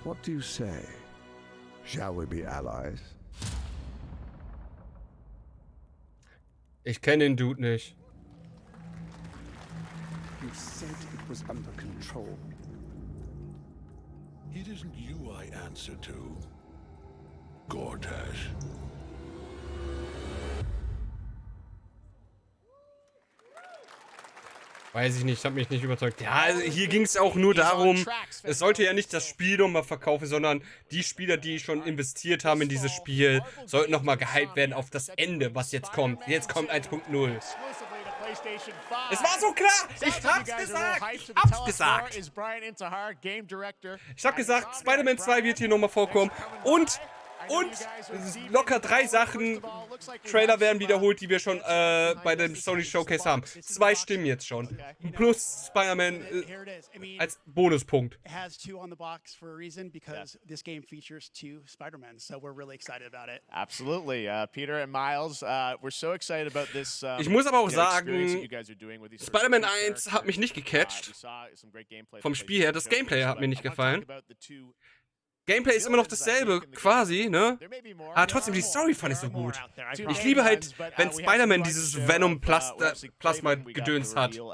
What do you say? Shall we be allies? Ich kenne den Dude nicht. You said it was under control. It isn't you I answer to, Gortash. Weiß ich nicht, hat mich nicht überzeugt. Ja, also hier ging es auch nur darum, es sollte ja nicht das Spiel nochmal verkaufen, sondern die Spieler, die schon investiert haben in dieses Spiel, sollten nochmal gehypt werden auf das Ende, was jetzt kommt. Jetzt kommt 1.0. Es war so klar! Ich hab's gesagt! Ich hab's gesagt! Ich hab gesagt, Spider-Man 2 wird hier nochmal vorkommen und locker 3 Sachen, Trailer werden wiederholt, die wir schon bei dem Sony Showcase haben. 2 stimmen jetzt schon. Plus Spider-Man als Bonuspunkt. It has 2 on the box for a reason, because this game features 2 Spider-Man, so we're really excited about it. Absolutely. Peter and Miles, we're so excited about this. Ich muss aber auch sagen, Spider-Man 1 hat mich nicht gecatcht. Vom Spiel her. Das Gameplay hat mir nicht gefallen. Gameplay ist immer noch dasselbe, quasi, ne? Aber trotzdem, die Story fand ich so gut. Ich liebe halt, wenn Spider-Man dieses Venom-Plasma-Gedöns hat. So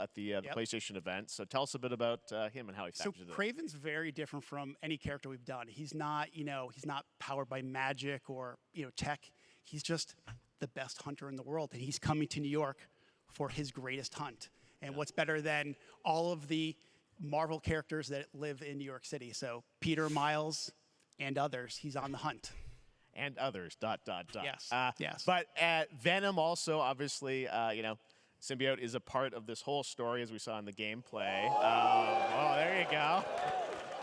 Kraven's very different from any character we've done. He's not, he's not powered by magic or, tech. He's just the best hunter in the world, and he's coming to New York for his greatest hunt. And what's better than all of the Marvel characters that live in New York City? So Peter, Miles, and others, he's on the hunt. And others, ... Yes, yes. But Venom also, obviously, Symbiote is a part of this whole story, as we saw in the gameplay. Oh, there you go.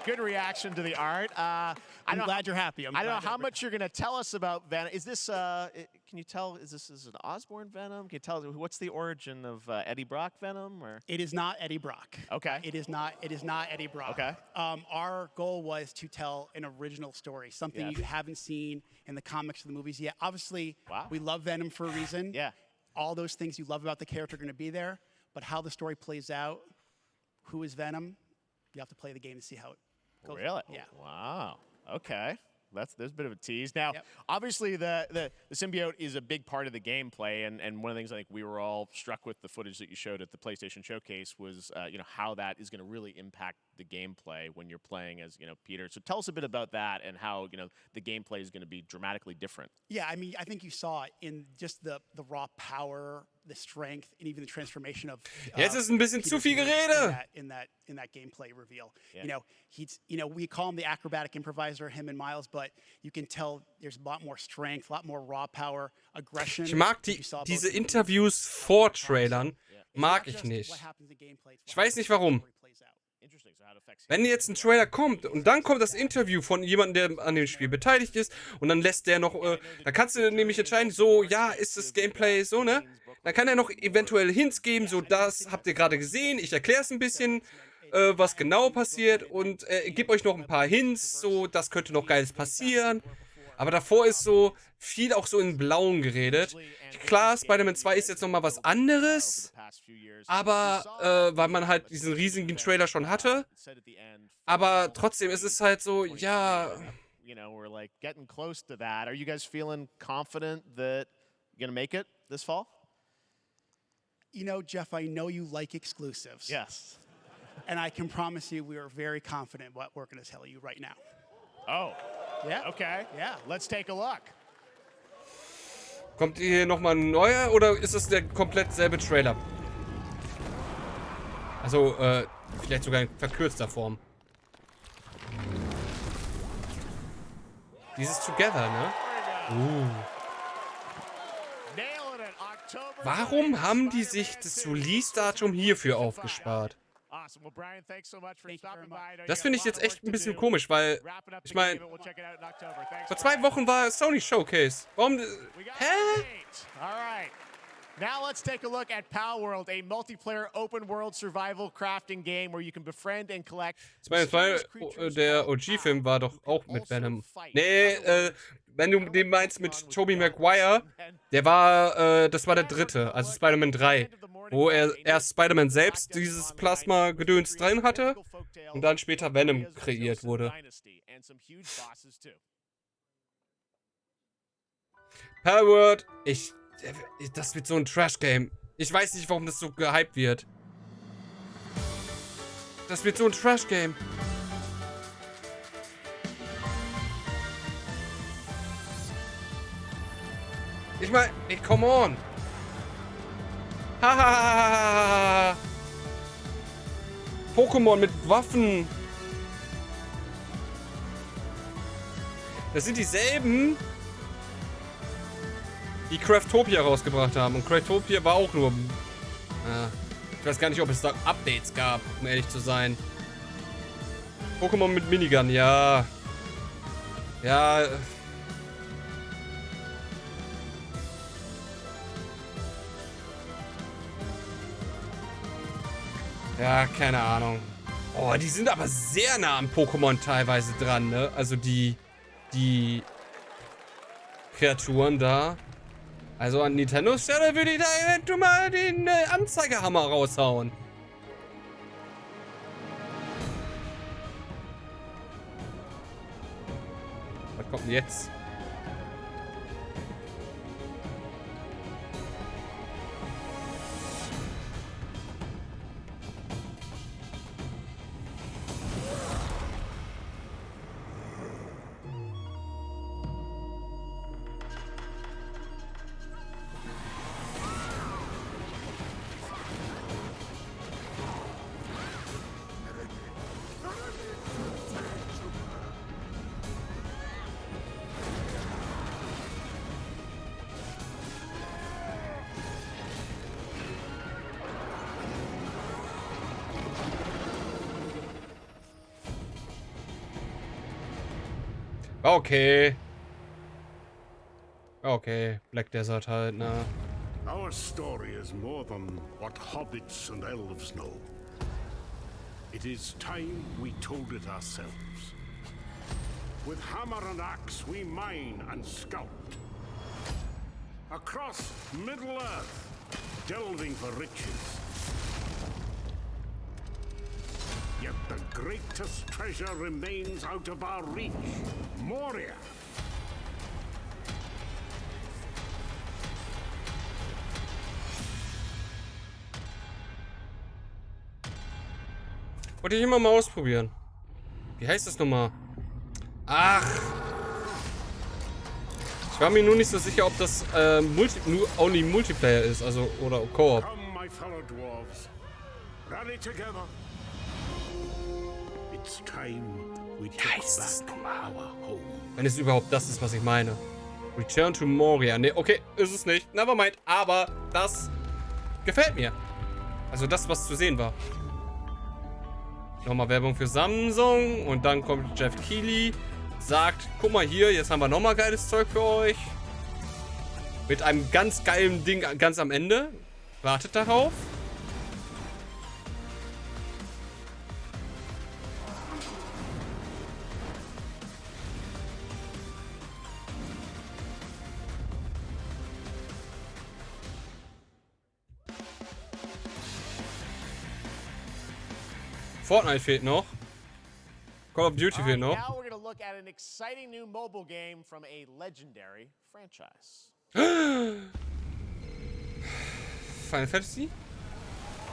Good reaction to the art. I'm glad you're happy. I don't know how much you're going to tell us about Venom. Is this, can you tell, is this an Osborn Venom? Can you tell, what's the origin of Eddie Brock Venom? Or? It is not Eddie Brock. Okay. It is not Eddie Brock. Okay. Our goal was to tell an original story, something you haven't seen in the comics or the movies yet. Obviously, we love Venom for a reason. Yeah. All those things you love about the character are going to be there, but how the story plays out, who is Venom, you have to play the game to see how it goes. Really? Yeah. Wow. Okay. There's a bit of a tease. Now, obviously, the symbiote is a big part of the gameplay, and one of the things I think we were all struck with the footage that you showed at the PlayStation Showcase was, how that is going to really impact the gameplay when you're playing as, Peter. So tell us a bit about that and how, the gameplay is going to be dramatically different. Yeah, I mean, I think you saw it in just the raw power the strength and even the transformation of. Jetzt ist ein bisschen zu viel Gerede. In that gameplay reveal, we call him the acrobatic improviser, him and Miles, but you can tell there's a lot more strength, a lot more raw power, aggression. Ich mag diese Interviews vor Trailern, mag ich nicht. Ich weiß nicht warum. Wenn jetzt ein Trailer kommt und dann kommt das Interview von jemandem, der an dem Spiel beteiligt ist und dann lässt der noch, da kannst du nämlich entscheiden, so, ja, ist das Gameplay so, ne? Dann kann er noch eventuell Hints geben, so, das habt ihr gerade gesehen, ich erkläre es ein bisschen, was genau passiert und gebe euch noch ein paar Hints, so, das könnte noch Geiles passieren. Aber davor ist so viel auch so in Blauen geredet. Klar, Spider-Man 2 ist jetzt nochmal was anderes, aber weil man halt diesen riesigen Trailer schon hatte. Aber trotzdem ist es halt so, ja. We're like getting close to that. Are you guys feeling confident that you're gonna make it this fall? Jeff, I know you like exclusives. Yes. And I can promise you we are very confident what we're gonna tell you right now. Oh. Yeah. Okay. Yeah. Let's take a look. Kommt hier nochmal ein neuer oder ist es der komplett selbe Trailer? Also, vielleicht sogar in verkürzter Form. Dieses Together, ne? Warum haben die sich das Release-Datum hierfür aufgespart? Das finde ich jetzt echt ein bisschen komisch, weil, ich meine, vor 2 Wochen war Sony Showcase. Warum? Hä? Now let's take a look at Pal World, a multiplayer open-world survival crafting game where you can befriend and collect. Der OG-Film war doch auch mit Venom. Nee, wenn du den meinst mit Tobey Maguire, der war, das war der dritte, also Spider-Man 3. Wo er erst Spider-Man selbst dieses Plasma-Gedöns drin hatte und dann später Venom kreiert wurde. Palworld, das wird so ein Trash-Game. Ich weiß nicht, warum das so gehypt wird. Das wird so ein Trash-Game. Ich meine, come on. Hahaha. Pokémon mit Waffen. Das sind dieselben, die Craftopia rausgebracht haben. Und Craftopia war auch nur... ich weiß gar nicht, ob es da Updates gab, um ehrlich zu sein. Pokémon mit Minigun, ja. Ja... Ja, keine Ahnung. Oh, die sind aber sehr nah am Pokémon teilweise dran, ne? Also die Kreaturen da. Also an Nintendos Stelle würde ich da eventuell mal den Anzeigehammer raushauen. Was kommt denn jetzt? Okay. Okay, Black Desert halt, ne? Our story is more than what hobbits and elves know. It is time we told it ourselves. With hammer and axe we mine and scout. Across Middle-earth, delving for riches. Yet the greatest treasure remains out of our reach. Moria. Wollte ich immer mal ausprobieren. Wie heißt das nochmal? Ach! Ich war mir nur nicht so sicher, ob das nur only Multiplayer ist, also oder Koop. Come, my fellow dwarves. Rally together. It's time we took back our home. Wenn es überhaupt das ist, was ich meine. Return to Moria. Ne, okay, ist es nicht. Nevermind. Aber das gefällt mir. Also das, was zu sehen war. Nochmal Werbung für Samsung. Und dann kommt Jeff Keighley. Sagt, guck mal hier, jetzt haben wir nochmal geiles Zeug für euch. Mit einem ganz geilen Ding ganz am Ende. Wartet darauf. Fortnite fehlt noch. Call of Duty fehlt noch. Now we're going to look at an exciting new mobile game from a legendary franchise. Final Fantasy?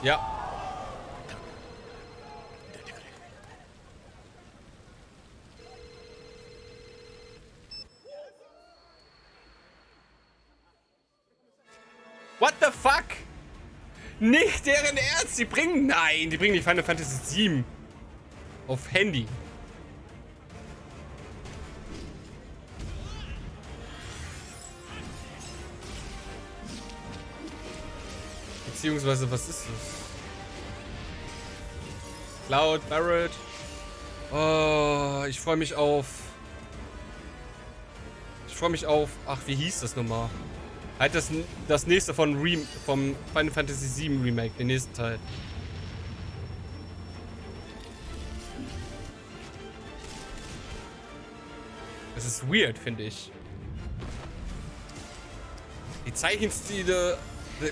Ja. What the fuck? Nicht deren Ernst, die bringen... Nein, die bringen die Final Fantasy 7 auf Handy. Beziehungsweise, was ist das? Cloud, Barrett. Oh, ich freue mich auf... Ach, wie hieß das nochmal? Halt das nächste vom Final Fantasy 7 Remake, den nächsten Teil. Das ist weird, finde ich. Die Zeichenstile,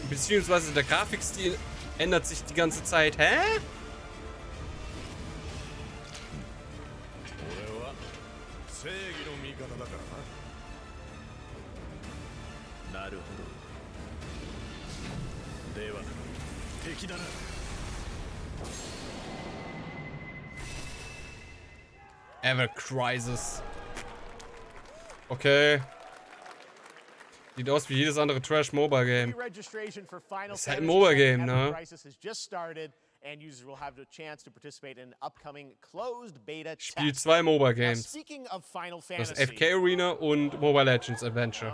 beziehungsweise der Grafikstil ändert sich die ganze Zeit. Hä? Ever Crisis. Okay. Sieht aus wie jedes andere Trash-Mobile-Game. Ist halt ein Mobile-Game, ne? Spiel 2 Mobile-Games. Das FK Arena und Mobile Legends Adventure.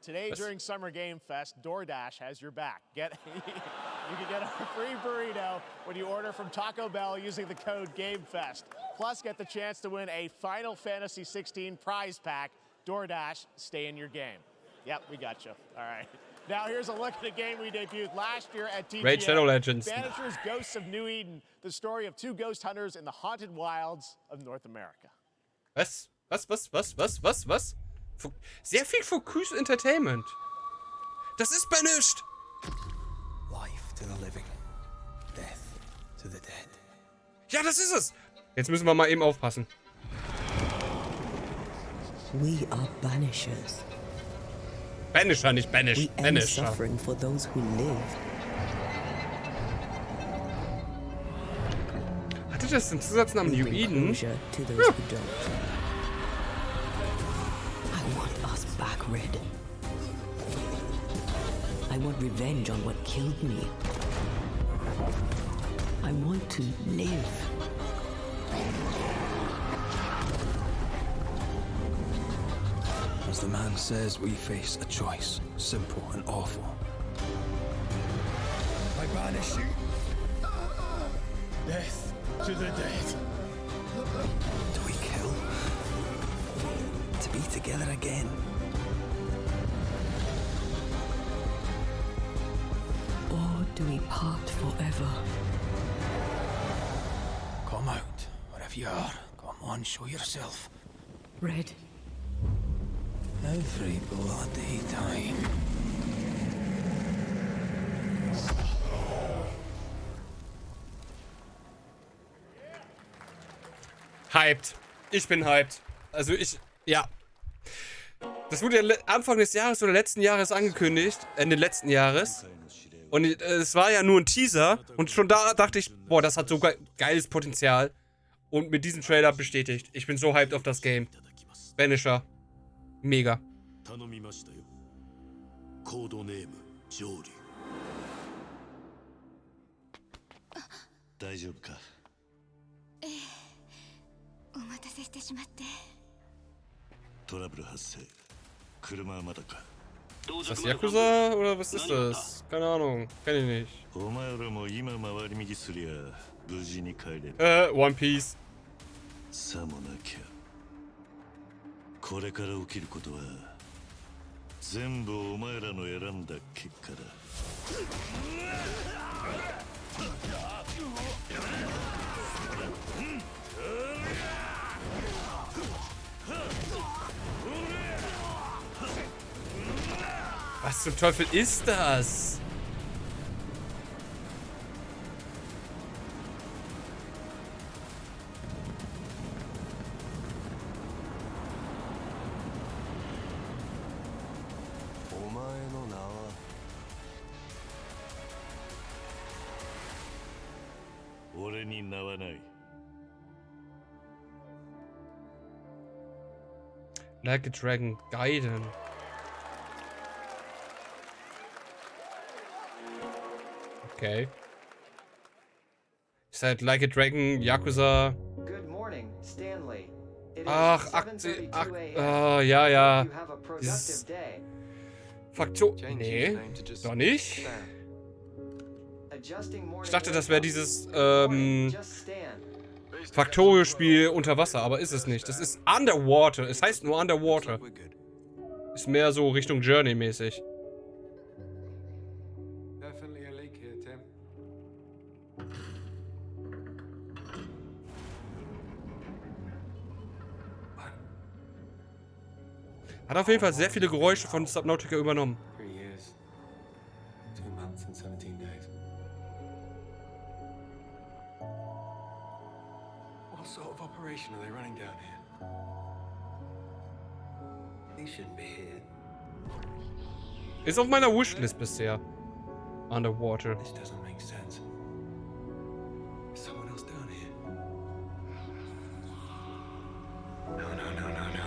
Today during Summer Game Fest, DoorDash has your back. You can get a free burrito when you order from Taco Bell using the code GameFest. Plus, get the chance to win a Final Fantasy 16 prize pack. DoorDash, stay in your game. Yep, we got you. All right. Now here's a look at a game we debuted last year at TGA. Raid Shadow Legends. Banishers Ghosts of New Eden, the story of two ghost hunters in the haunted wilds of North America. Was? Sehr viel Focus Entertainment. Das ist banished. Life to the living, death to the dead. Ja, das ist es. Jetzt müssen wir mal eben aufpassen. We are banishers. Banisher, nicht banish. We end Banisher. suffering for those who live. Hatte das den Zusatznamen New Eden? To those who don't. I want us back, Red. I want revenge on what killed me. I want to live. As the man says, we face a choice, simple and awful. I banish you. Death to the dead. Do we kill? To be together again? Or do we part forever? Come out, wherever you are. Come on, show yourself. Red. Every bloody time. Hyped. Ich bin hyped. Also ja. Das wurde ja Anfang des Jahres oder letzten Jahres angekündigt. Ende letzten Jahres. Und es war ja nur ein Teaser. Und schon da dachte ich, boah, das hat so geiles Potenzial. Und mit diesem Trailer bestätigt. Ich bin so hyped auf das Game. Banisher. Mega. 頼みましたよ。コードネームジョーリー。大丈夫か。ええ、お待たせしてしまって。トラブル発生。車はまだか。 Ist das Yakuza oder was ist das? Keine Ahnung, kenn ich nicht. お前らも今回り右すりゃ無事に帰れる。One Piece. さもなきゃ。これから起きることは全部お前らの選んだ結果だ。Was zum Teufel ist das? Like a Dragon Gaiden. Okay. Ist halt Like a Dragon, Yakuza. Good morning, Stanley. Ach, ja, ja. Dieses Faktor. Nee, doch nicht. Ich dachte, das wäre dieses Factorio-Spiel unter Wasser, aber ist es nicht. Das ist Underwater. Es heißt nur Underwater. Ist mehr so Richtung Journey-mäßig. Hat auf jeden Fall sehr viele Geräusche von Subnautica übernommen. 3 years, 2 months and 17 days. What sort of operation are they running down here? They shouldn't be here. Ist auf meiner Wishlist bisher. Underwater. This doesn't make sense. Is someone else down here? No, no, no, no, no.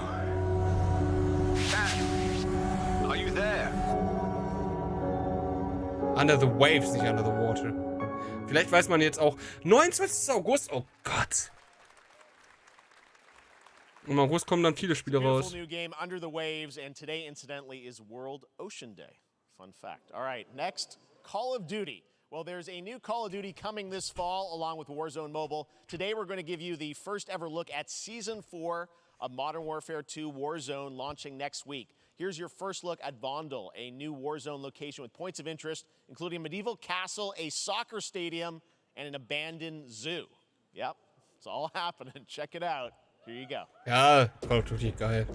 Are you there? Under the Waves, nicht Under the Water. Vielleicht weiß man jetzt auch. 29. August, oh Gott. Im August kommen dann viele Spiele raus. New game, Under the Waves, and today, incidentally, is World Ocean Day. Fun fact. All right, next, Call of Duty. Well, there's a new Call of Duty coming this fall, along with Warzone Mobile. Today, we're going to give you the first ever look at Season 4 of Modern Warfare 2 Warzone, launching next week. Here's your first look at Vondel, a new Warzone location with points of interest, including a medieval castle, a soccer stadium, and an abandoned zoo. Yep, it's all happening. Check it out. Here you go. Ja, Call of Duty, geil.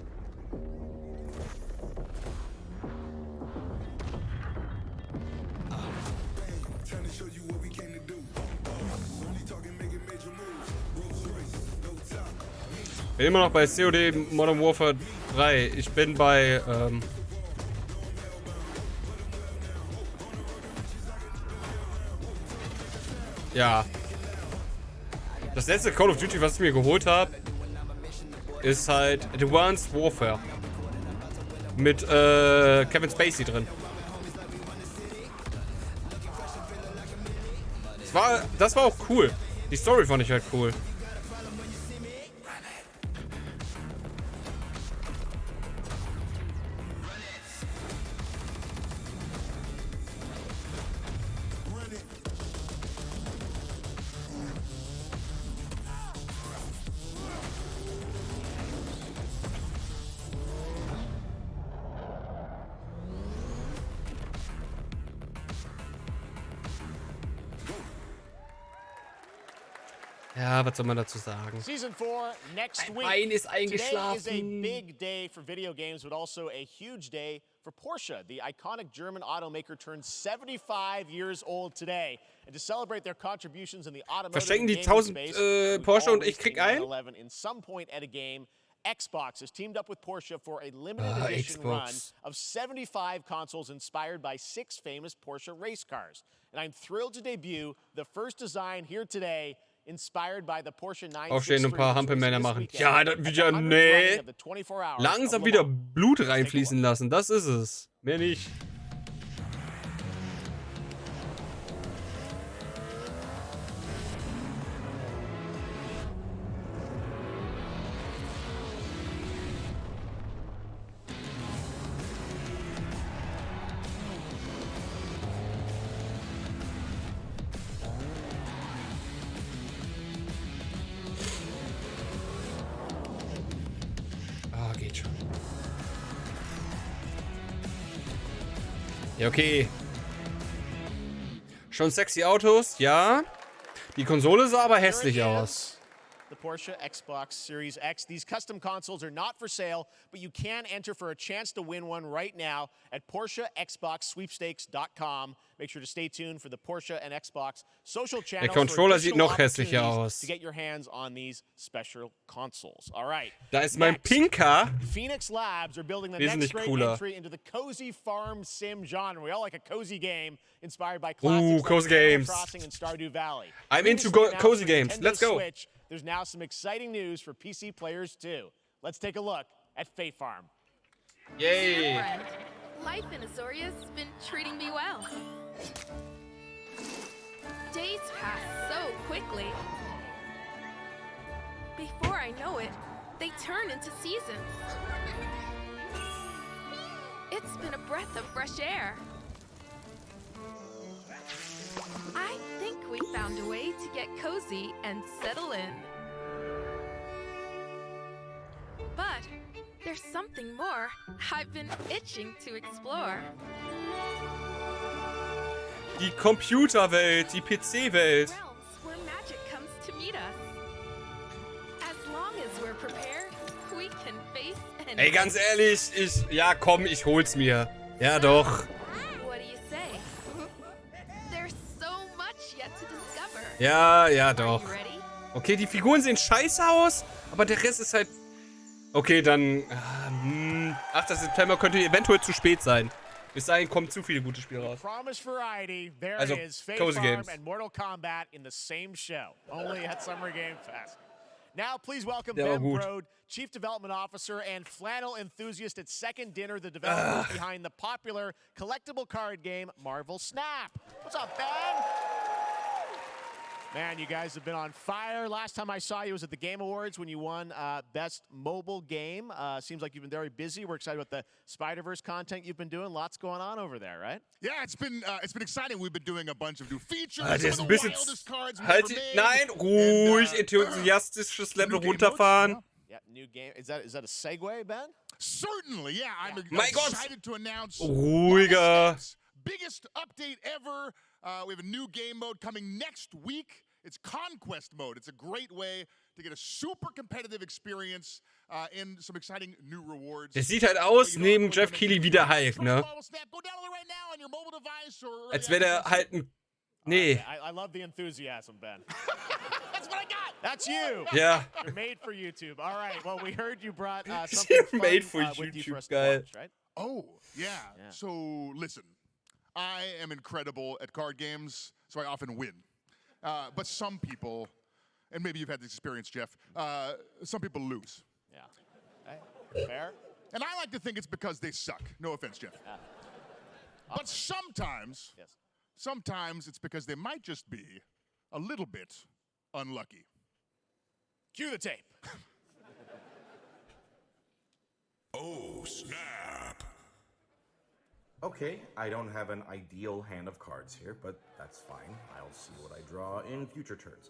Bin immer noch bei COD Modern Warfare 3. Ich bin bei, ja. Das letzte Call of Duty, was ich mir geholt habe, ist halt Advanced Warfare. Mit, Kevin Spacey drin. Das war auch cool. Die Story fand ich halt cool. Ja, was soll man dazu sagen? Season 4 next week. Mein ist Today is a eingeschlafen. big day for video games, but also a huge day for Porsche. The iconic German automaker turns 75 years old today. And to celebrate their contributions in the automotive Verschenken die gaming 1000 space, Porsche und ich always krieg seen ein? 9/11 in some point at a game. Xbox has teamed up with Porsche for a limited edition run Xbox. of 75 consoles inspired by 6 famous Porsche race cars. And I'm thrilled to debut the first design here today. inspired by the Porsche 963. Aufstehen und ein paar Hampelmänner machen. Ja, das wieder, nee. nee. Langsam wieder Blut reinfließen lassen. Das ist es. Mehr nicht. Geht schon. Ja, okay. Schon sexy Autos, ja. Die Konsole sah aber hässlich aus. The Porsche Xbox Series X. These custom consoles are not for sale, but you can enter for a chance to win one right now at PorscheXboxSweepstakes.com. Make sure to stay tuned for the Porsche and Xbox social channels. Der Controller sieht noch hässlicher aus. To get your hands on these special consoles. All right. Da ist mein Pinker. Phoenix Labs are building the next great entry into the cozy farm sim genre. We all like a cozy game inspired by classics cozy like games. Animal Crossing and Stardew Valley. I'm into cozy games. Let's go. Switch, there's now some exciting news for PC players too. Let's take a look at Fae Farm. Yay! Life in Azoria's been treating me well. Days pass so quickly. Before I know it, they turn into seasons. It's been a breath of fresh air. I think we found a way to get cozy and settle in. But there's something more I've been itching to explore. Die Computerwelt, die PC-Welt. Realms where magic comes to meet us. As long as we're prepared, we can face anything. Ey, ganz ehrlich, ja komm, ich hol's mir. Ja doch. What do you say? There's so much yet to discover. Ja doch. Okay, die Figuren sehen scheiße aus, aber der Rest ist halt... Okay, dann... 8. September könnte eventuell zu spät sein. Bis dahin kommen zu viele gute Spiele raus. Also, cozy games. And Mortal Kombat in the same show, only at Summer Game Fest. Now, please welcome Der war Ben gut. Brode, Chief Development Officer and flannel enthusiast at Second Dinner, the developers behind the popular collectible card game Marvel Snap. What's up, Ben? Man, you guys have been on fire. Last time I saw you was at the Game Awards when you won Best Mobile Game. Seems like you've been very busy. We're excited about the Spider-Verse content you've been doing. Lots going on over there, right? Yeah, it's been exciting. We've been doing a bunch of new features. Der ist ein bisschen... Nein, ruhig, enthusiastisches Level runterfahren. Yeah, new game. Is that a segue, Ben? Certainly, yeah. I'm Mein Gott. excited to announce Ruhiger. biggest update ever. We have a new game mode coming next week. It's Conquest mode. It's a great way to get a super competitive experience and some exciting new rewards. Der sieht halt aus, neben Jeff Keighley wie der Hulk, ne? Als wäre der halt ein... Nee. I love the enthusiasm, Ben. That's what I got. That's you. Yeah. You're made for YouTube. All right. Well, we heard you brought something fun made for with you for us to geil. watch, right? Oh, yeah. So, listen. I am incredible at card games, so I often win. But some people, and maybe you've had this experience, Jeff, some people lose. Yeah. Hey, fair. And I like to think it's because they suck. No offense, Jeff. Yeah. But sometimes, sometimes it's because they might just be a little bit unlucky. Cue the tape. Oh, snap. Okay, I don't have an ideal hand of cards here, but that's fine. I'll see what I draw in future turns.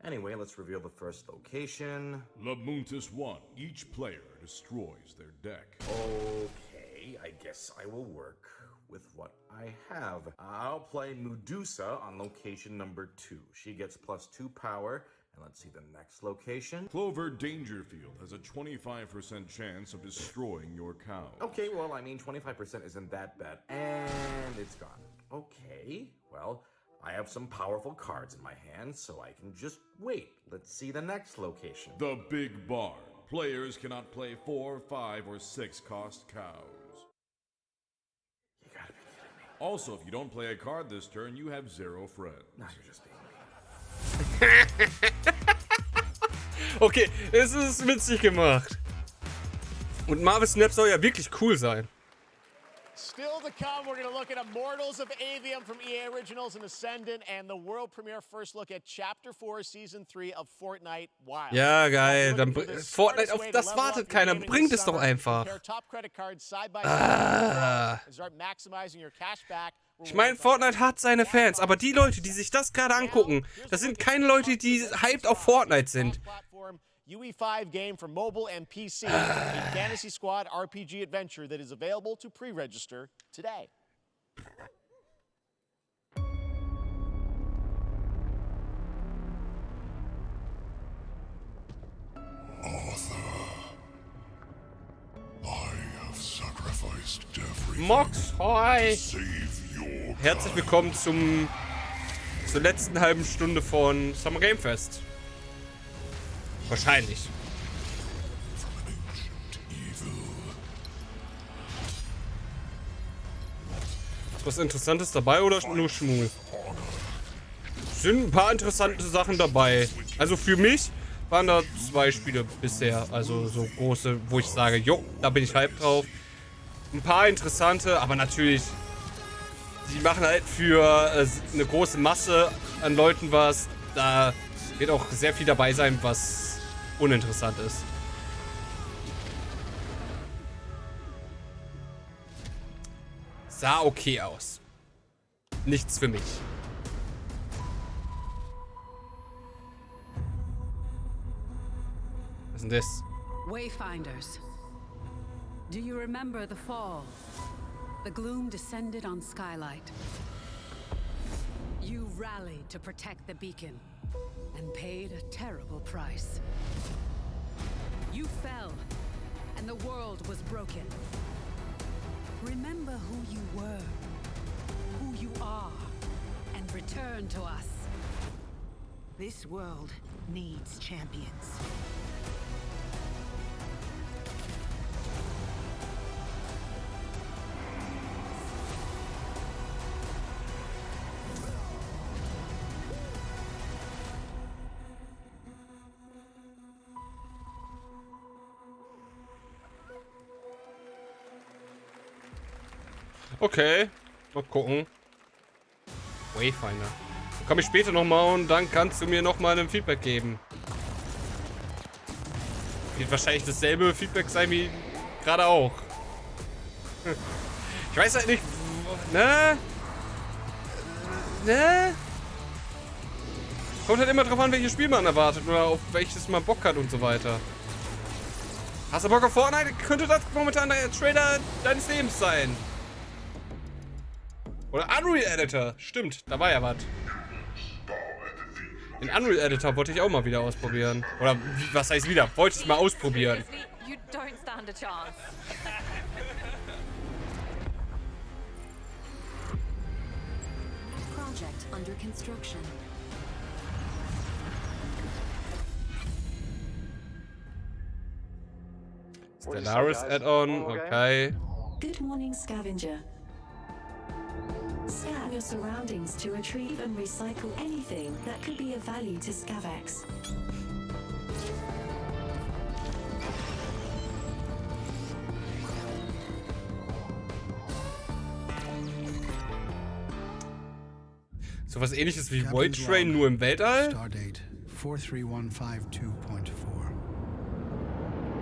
Anyway, let's reveal the first location. Lamuntis 1. Each player destroys their deck. Okay, I guess I will work with what I have. I'll play Medusa on location number 2. She gets +2 power. And let's see the next location. Clover Dangerfield has a 25% chance of destroying your cow. Okay, well, I mean, 25% isn't that bad. And it's gone. Okay, well, I have some powerful cards in my hand, so I can just wait. Let's see the next location. The Big Barn. Players cannot play 4, 5, or 6 cost cows. You gotta be kidding me. Also, if you don't play a card this turn, you have 0 friends. Now you're just being mean. Okay, es ist witzig gemacht. Und Marvel Snap soll ja wirklich cool sein. Still to come, we're going to look at Immortals of Avium from EA Originals and Ascendant and the world premiere first look at Chapter 4, Season 3 of Fortnite Wild. Ja, geil. Dann Fortnite, auf das wartet keiner. Bringt es doch einfach. Ich meine, Fortnite hat seine Fans, aber die Leute, die sich das gerade angucken, das sind keine Leute, die hyped auf Fortnite sind. UE5 game for mobile and PC, a Fantasy Squad RPG adventure that is available to pre-register today. Mox, hi! Herzlich willkommen zur letzten halben Stunde von Summer Game Fest. Wahrscheinlich. Ist was Interessantes dabei oder nur Schmuh? Sind ein paar interessante Sachen dabei. Also für mich waren da 2 Spiele bisher. Also so große, wo ich sage, jo, da bin ich hyped drauf. Ein paar interessante, aber natürlich, die machen halt für eine große Masse an Leuten was. Da wird auch sehr viel dabei sein, was uninteressant ist. Sah okay aus. Nichts für mich. Was ist denn das? Wayfinders. Do you remember the fall? The gloom descended on Skylight. You rallied to protect the beacon and paid a terrible price. You fell, and the world was broken. Remember who you were, who you are, and return to us. This world needs champions. Okay, mal gucken. Wayfinder. Dann komme ich später nochmal und dann kannst du mir nochmal ein Feedback geben. Wird wahrscheinlich dasselbe Feedback sein wie gerade auch. Ich weiß halt nicht, ne? Ne? Kommt halt immer drauf an, welches Spiel man erwartet oder auf welches man Bock hat und so weiter. Hast du Bock auf Fortnite? Könnte das momentan der Trailer deines Lebens sein. Oder Unreal Editor. Stimmt, da war ja was. Den Unreal Editor wollte ich auch mal wieder ausprobieren. Oder was heißt wieder? Wollte ich mal ausprobieren. You don't stand a chance. Project under construction. Stellaris Add-on, okay. Good morning, scavenger. Scan your surroundings to retrieve and recycle anything that could be of value to Scavax. So was ähnliches wie Void Train, nur im Weltall? Stardate 43152.4.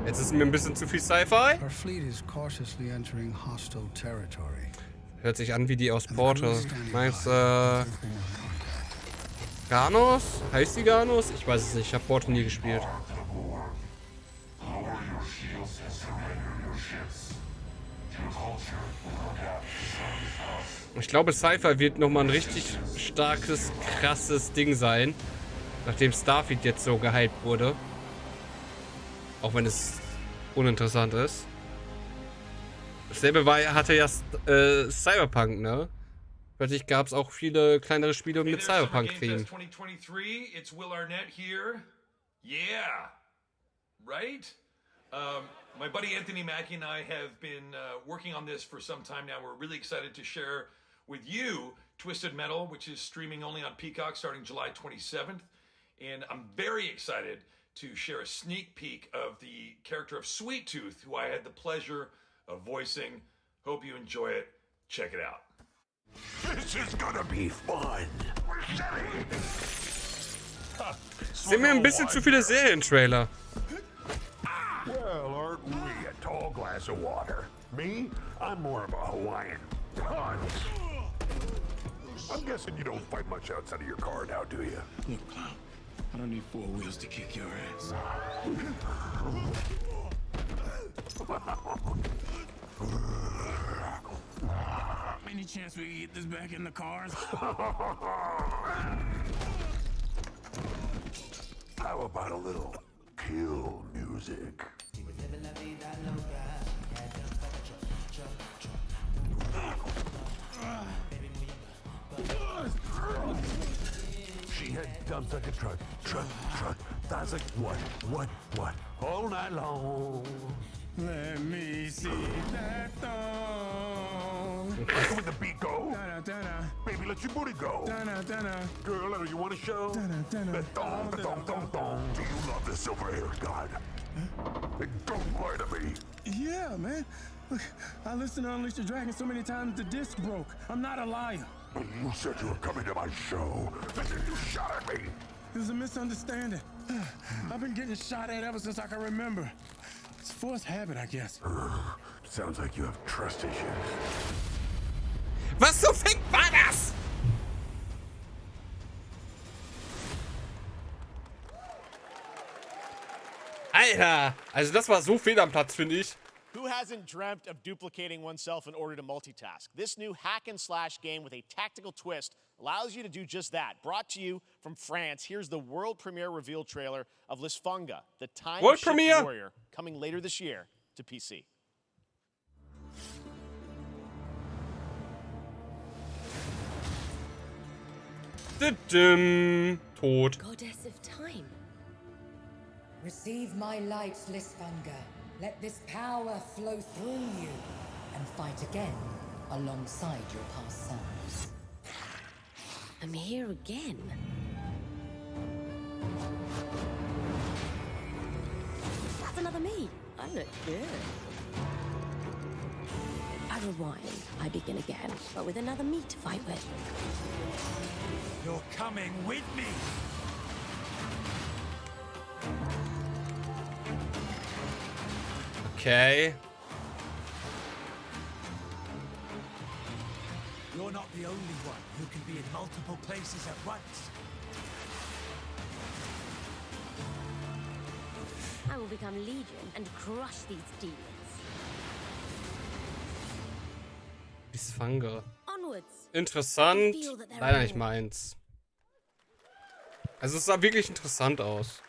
Jetzt ist mir ein bisschen zu viel Sci-Fi. Our fleet is cautiously entering hostile territory. Hört sich an wie die aus Portal. Meinst Garnos? Heißt die Garnos? Ich weiß es nicht. Ich habe Portal nie gespielt. Ich glaube, Sci-Fi wird nochmal ein richtig starkes, krasses Ding sein. Nachdem Starfield jetzt so gehypt wurde. Auch wenn es uninteressant ist. Dasselbe hatte ja Cyberpunk, ne? Plötzlich gab es auch viele kleinere Spiele mit Cyberpunk-Themen. 2023, it's Will Arnett here. Yeah, right? My buddy Anthony Mackie and I have been working on this for some time now. We're really excited to share with you Twisted Metal, which is streaming only on Peacock starting July 27th. And I'm very excited to share a sneak peek of the character of Sweet Tooth, who I had the pleasure of voicing. Hope you enjoy it. Check it out. This is gonna be fun. Sind mir ein bisschen zu viele Serientrailer. Well, aren't we a tall glass of water? Me? I'm more of a Hawaiian punch. I'm guessing you don't fight much outside of your car now, do you? Look, Clown, I don't need 4 wheels to kick your ass. Any chance we can get this back in the cars? How about a little kill music? She had dumps like a truck. That's like what? All night long. Let me see that thong. When the beat go, baby, let your booty go. Girl, you want to show? The thong. Do you love the silver-haired god? It don't lie to me. Yeah, man. Look, I listened to Unleash the Dragon so many times the disc broke. I'm not a liar. You said you were coming to my show, and then you shot at me. It was a misunderstanding. I've been getting shot at ever since I can remember. It's forced habit, I guess. Sounds like you have trust issues. Was zum Fick war das? Alter, also das war so fehl am Platz, finde ich. Who hasn't dreamt of duplicating oneself in order to multitask? This new hack and slash game with a tactical twist allows you to do just that. Brought to you from France, here's the world premiere reveal trailer of Lisfunga, the time-shift warrior, coming later this year to PC. Tot. Goddess of time. Receive my light, Lisfunga. Let this power flow through you and fight again alongside your past selves. I'm here again. That's another me. I look good. I rewind. I begin again, but with another me to fight with. You're coming with me. Okay. You're not the only one who can be in multiple places at once. I will become Legion and crush these demons. Lisfunga. Onwards. Interessant. Leider nicht meins. Also es sah wirklich interessant aus.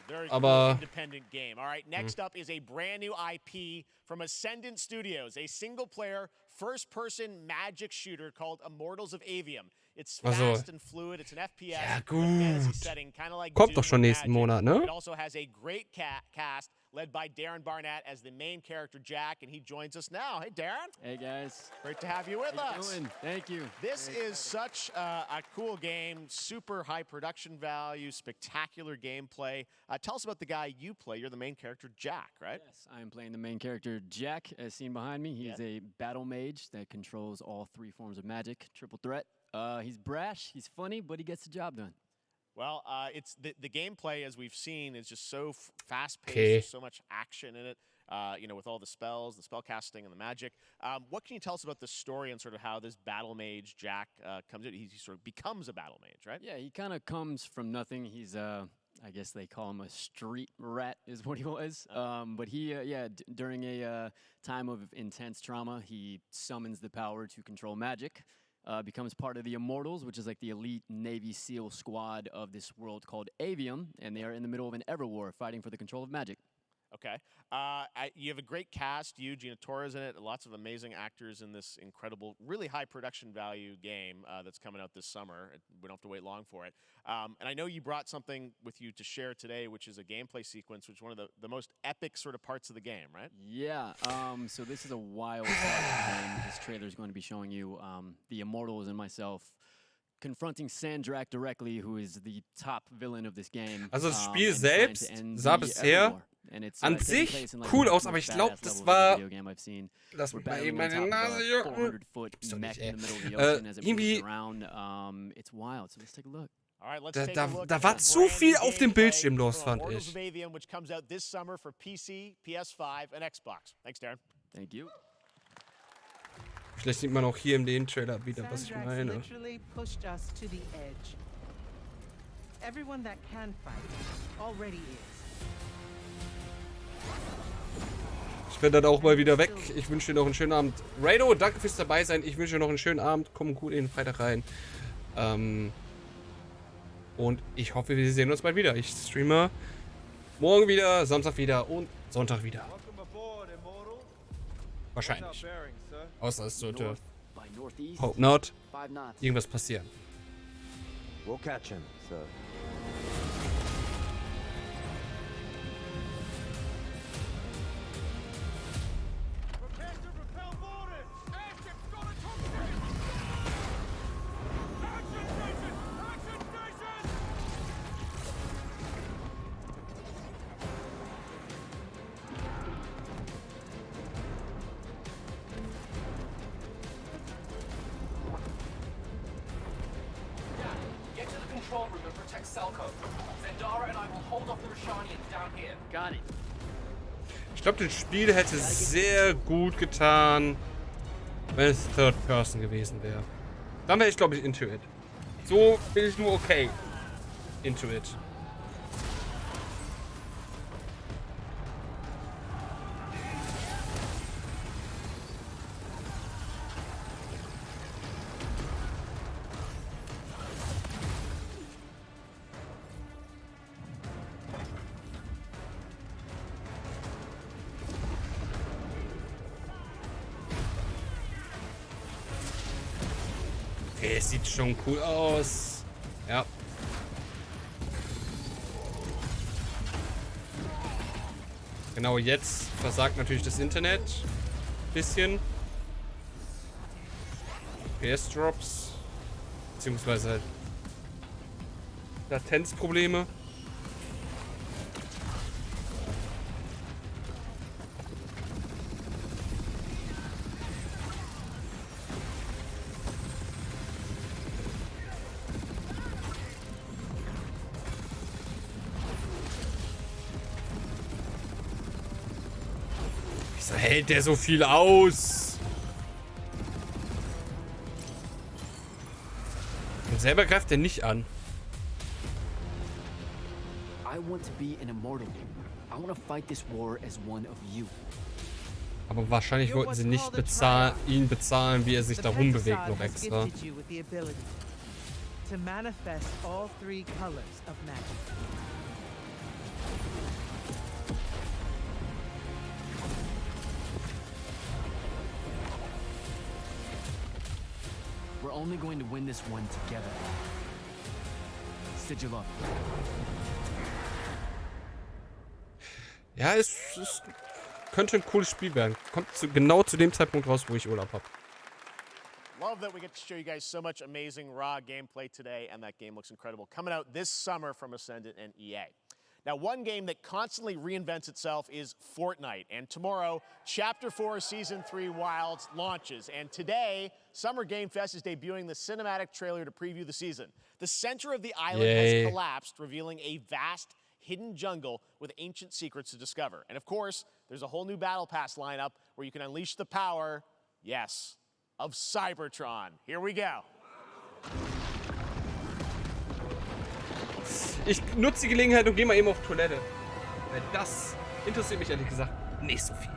Very Aber cool independent game. All right, next up is a brand new IP from Ascendant Studios, a single-player, first-person magic shooter called Immortals of Avium. It's fast and fluid. It's an FPS ja, fantasy setting, kind of like kommt Doom doch schon nächsten Monat, ne? It also has a great cast led by Darren Barnett as the main character Jack, and he joins us now. Hey, Darren. Hey, guys. Great to have you with How you us. doing? Thank you. This is such a cool game, super high production value, spectacular gameplay. Tell us about the guy you play. You're the main character, Jack, right? Yes, I am playing the main character, Jack, as seen behind me. He's a battle mage that controls all 3 forms of magic, triple threat. He's brash, he's funny, but he gets the job done. Well, it's the gameplay, as we've seen, is just so fast-paced. Okay. There's so much action in it, you know, with all the spells, the spell casting, and the magic. What can you tell us about the story and sort of how this battle mage, Jack, comes in? He sort of becomes a battle mage, right? Yeah, he kind of comes from nothing. He's, I guess they call him a street rat is what he was. But he, during a time of intense trauma, he summons the power to control magic. Becomes part of the Immortals, which is like the elite Navy SEAL squad of this world called Avium, and they are in the middle of an Everwar fighting for the control of magic. Okay. You have a great cast. You, Gina Torres in it. Lots of amazing actors in this incredible, really high production value game that's coming out this summer. We don't have to wait long for it. And I know you brought something with you to share today, which is a gameplay sequence, which is one of the most epic sort of parts of the game, right? Yeah. So this is a wild part of the game. This trailer is going to be showing you the Immortals and myself confronting Sandrak directly, who is the top villain of this game. Also das Spiel selbst sah bisher an sich cool aus, aber ich glaube, das war... Lass mich mal eben meine Nase jucken. Irgendwie... Da war zu viel auf dem Bildschirm los, fand ich. Vielleicht sieht man auch hier im Trailer wieder, was ich meine. Ich werde dann auch mal wieder weg. Ich wünsche dir noch einen schönen Abend. Rado, danke fürs dabei sein. Ich wünsche dir noch einen schönen Abend. Komm gut in den Freitag rein. Und ich hoffe, wir sehen uns bald wieder. Ich streame morgen wieder, Samstag wieder und Sonntag wieder. Wahrscheinlich. Außer es sollte, hope not, irgendwas passieren. We'll catch him, sir. Ich glaube, das Spiel hätte sehr gut getan, wenn es Third Person gewesen wäre. Dann wäre ich, glaube ich, into it. So bin ich nur okay. Into it. Es sieht schon cool aus. Ja. Genau, jetzt versagt natürlich das Internet. Bisschen. PS-Drops. Beziehungsweise halt Latenzprobleme. Wieso hält der so viel aus? Und selber greift er nicht an. Aber wahrscheinlich wollten sie nicht ihn bezahlen, wie er sich da rumbewegt, noch extra. To manifest all three colors of magic. We're only going to win this one together. Sigil up. Ja, es könnte ein cooles Spiel werden. Kommt genau zu dem Zeitpunkt raus, wo ich Urlaub habe. Love that we get to show you guys so much amazing raw gameplay today, and that game looks incredible. Coming out this summer from Ascendant and EA. Now, one game that constantly reinvents itself is Fortnite. And tomorrow, Chapter 4 Season 3 Wilds launches. And today, Summer Game Fest is debuting the cinematic trailer to preview the season. The center of the island has collapsed, revealing a vast hidden jungle with ancient secrets to discover. And of course, there's a whole new Battle Pass lineup where you can unleash the power, yes, of Cybertron. Here we go. Ich nutze die Gelegenheit und gehe mal eben auf Toilette. Weil das interessiert mich ehrlich gesagt nicht so viel.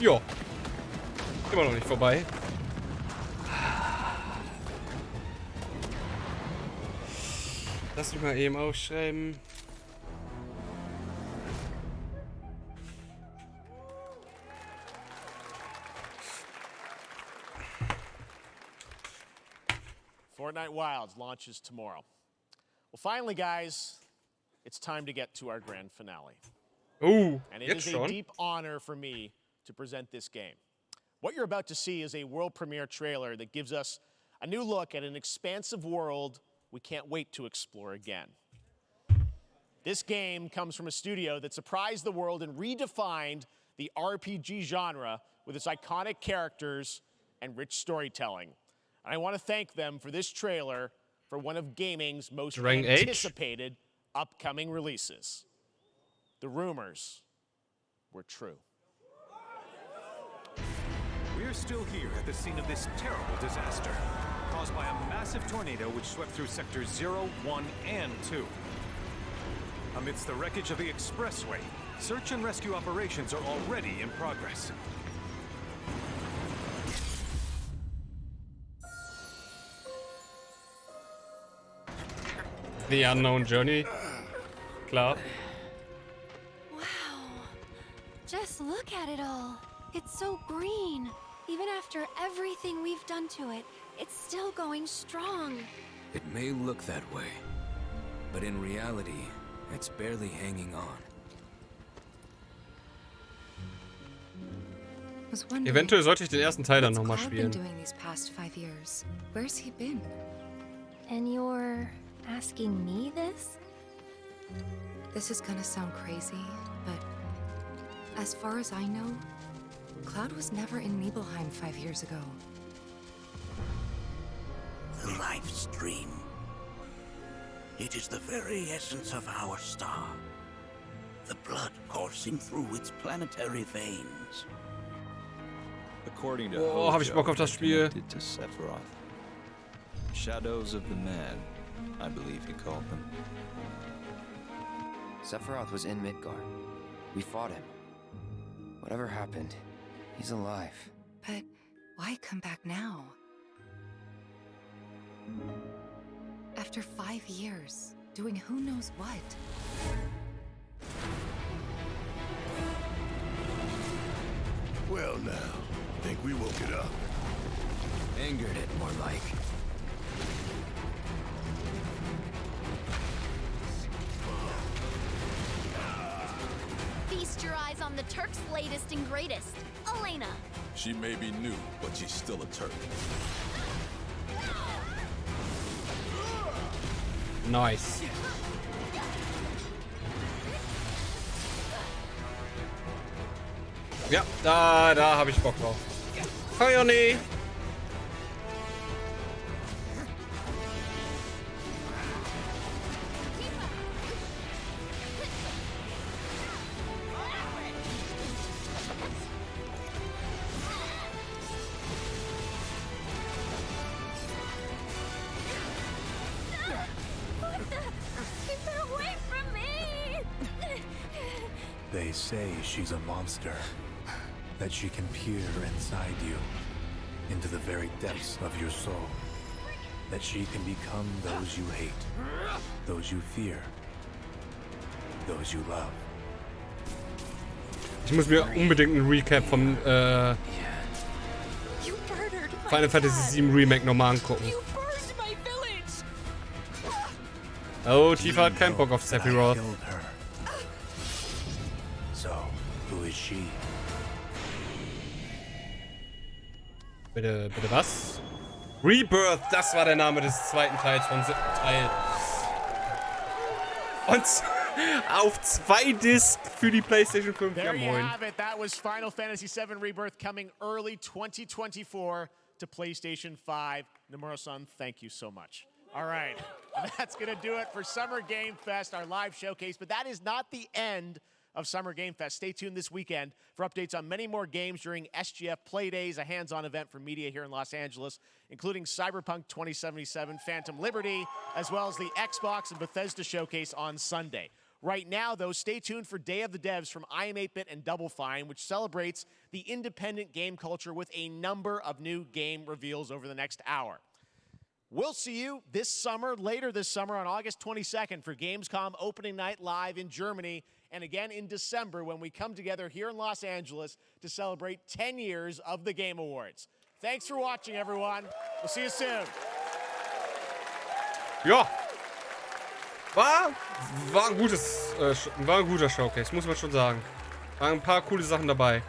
Jo. Immer noch nicht vorbei. Lass mich mal eben aufschreiben. Fortnite Wilds launches tomorrow. Well, finally, guys, it's time to get to our grand finale. Ooh, and it is a deep honor for me to present this game. What you're about to see is a world premiere trailer that gives us a new look at an expansive world we can't wait to explore again. This game comes from a studio that surprised the world and redefined the RPG genre with its iconic characters and rich storytelling. And I want to thank them for this trailer for one of gaming's most anticipated upcoming releases. The rumors were true. We're still here at the scene of this terrible disaster, caused by a massive tornado which swept through sectors 0, 1, and 2. Amidst the wreckage of the expressway, search and rescue operations are already in progress. The Unknown Journey. Klar. Wow. Just look at it all. It's so green. Even after everything we've done to it, it's still going strong. It may look that way, but in reality, it's barely hanging on. Eventuell sollte ich den ersten Teil dann nochmal What's Cloud spielen. been doing these past 5 years? Where's he been? And you're asking me this? This is gonna sound crazy, but as far as I know, Cloud was never in Nibelheim 5 years ago. The life stream. It is the very essence of our star. The blood coursing through its planetary veins. According to Oh, hab ich Bock auf das Spiel. connected to Sephiroth. Shadows of the Mad, I believe he called them. Sephiroth was in Midgard. We fought him. Whatever happened, he's alive. But why come back now? After 5 years, doing who knows what? Well now, think we woke it up. Angered it, more like. Feast your eyes on the Turk's latest and greatest, Elena. She may be new, but she's still a Turk. Nice. Ja, da habe ich Bock drauf. Hi, Jonny. Keep her away from me! They say she's a monster. That she can peer inside you, into the very depths of your soul. That she can become those you hate, those you fear, those you love. Ich muss mir unbedingt einen Recap vom Final Fantasy VII Remake nochmal angucken. Oh, Tifa hat keinen Bock auf Sephiroth. So, who is she? Bitte was? Rebirth, das war der Name des zweiten Teils vom 7. Teil. Und auf 2 Disc für die PlayStation 5. Ja, There you moin. have it. That was Final Fantasy VII Rebirth coming early 2024 to PlayStation 5. Nomura-san, thank you so much. All right, that's going to do it for Summer Game Fest, our live showcase. But that is not the end of Summer Game Fest. Stay tuned this weekend for updates on many more games during SGF Play Days, a hands-on event for media here in Los Angeles, including Cyberpunk 2077, Phantom Liberty, as well as the Xbox and Bethesda showcase on Sunday. Right now, though, stay tuned for Day of the Devs from I Am 8-Bit and Double Fine, which celebrates the independent game culture with a number of new game reveals over the next hour. We'll see you later this summer on August 22nd for Gamescom opening night live in Germany, and again in December when we come together here in Los Angeles to celebrate 10 years of the Game Awards. Thanks for watching, everyone. We'll see you soon. Ja. War ein guter Showcase, muss man schon sagen. Waren ein paar coole Sachen dabei.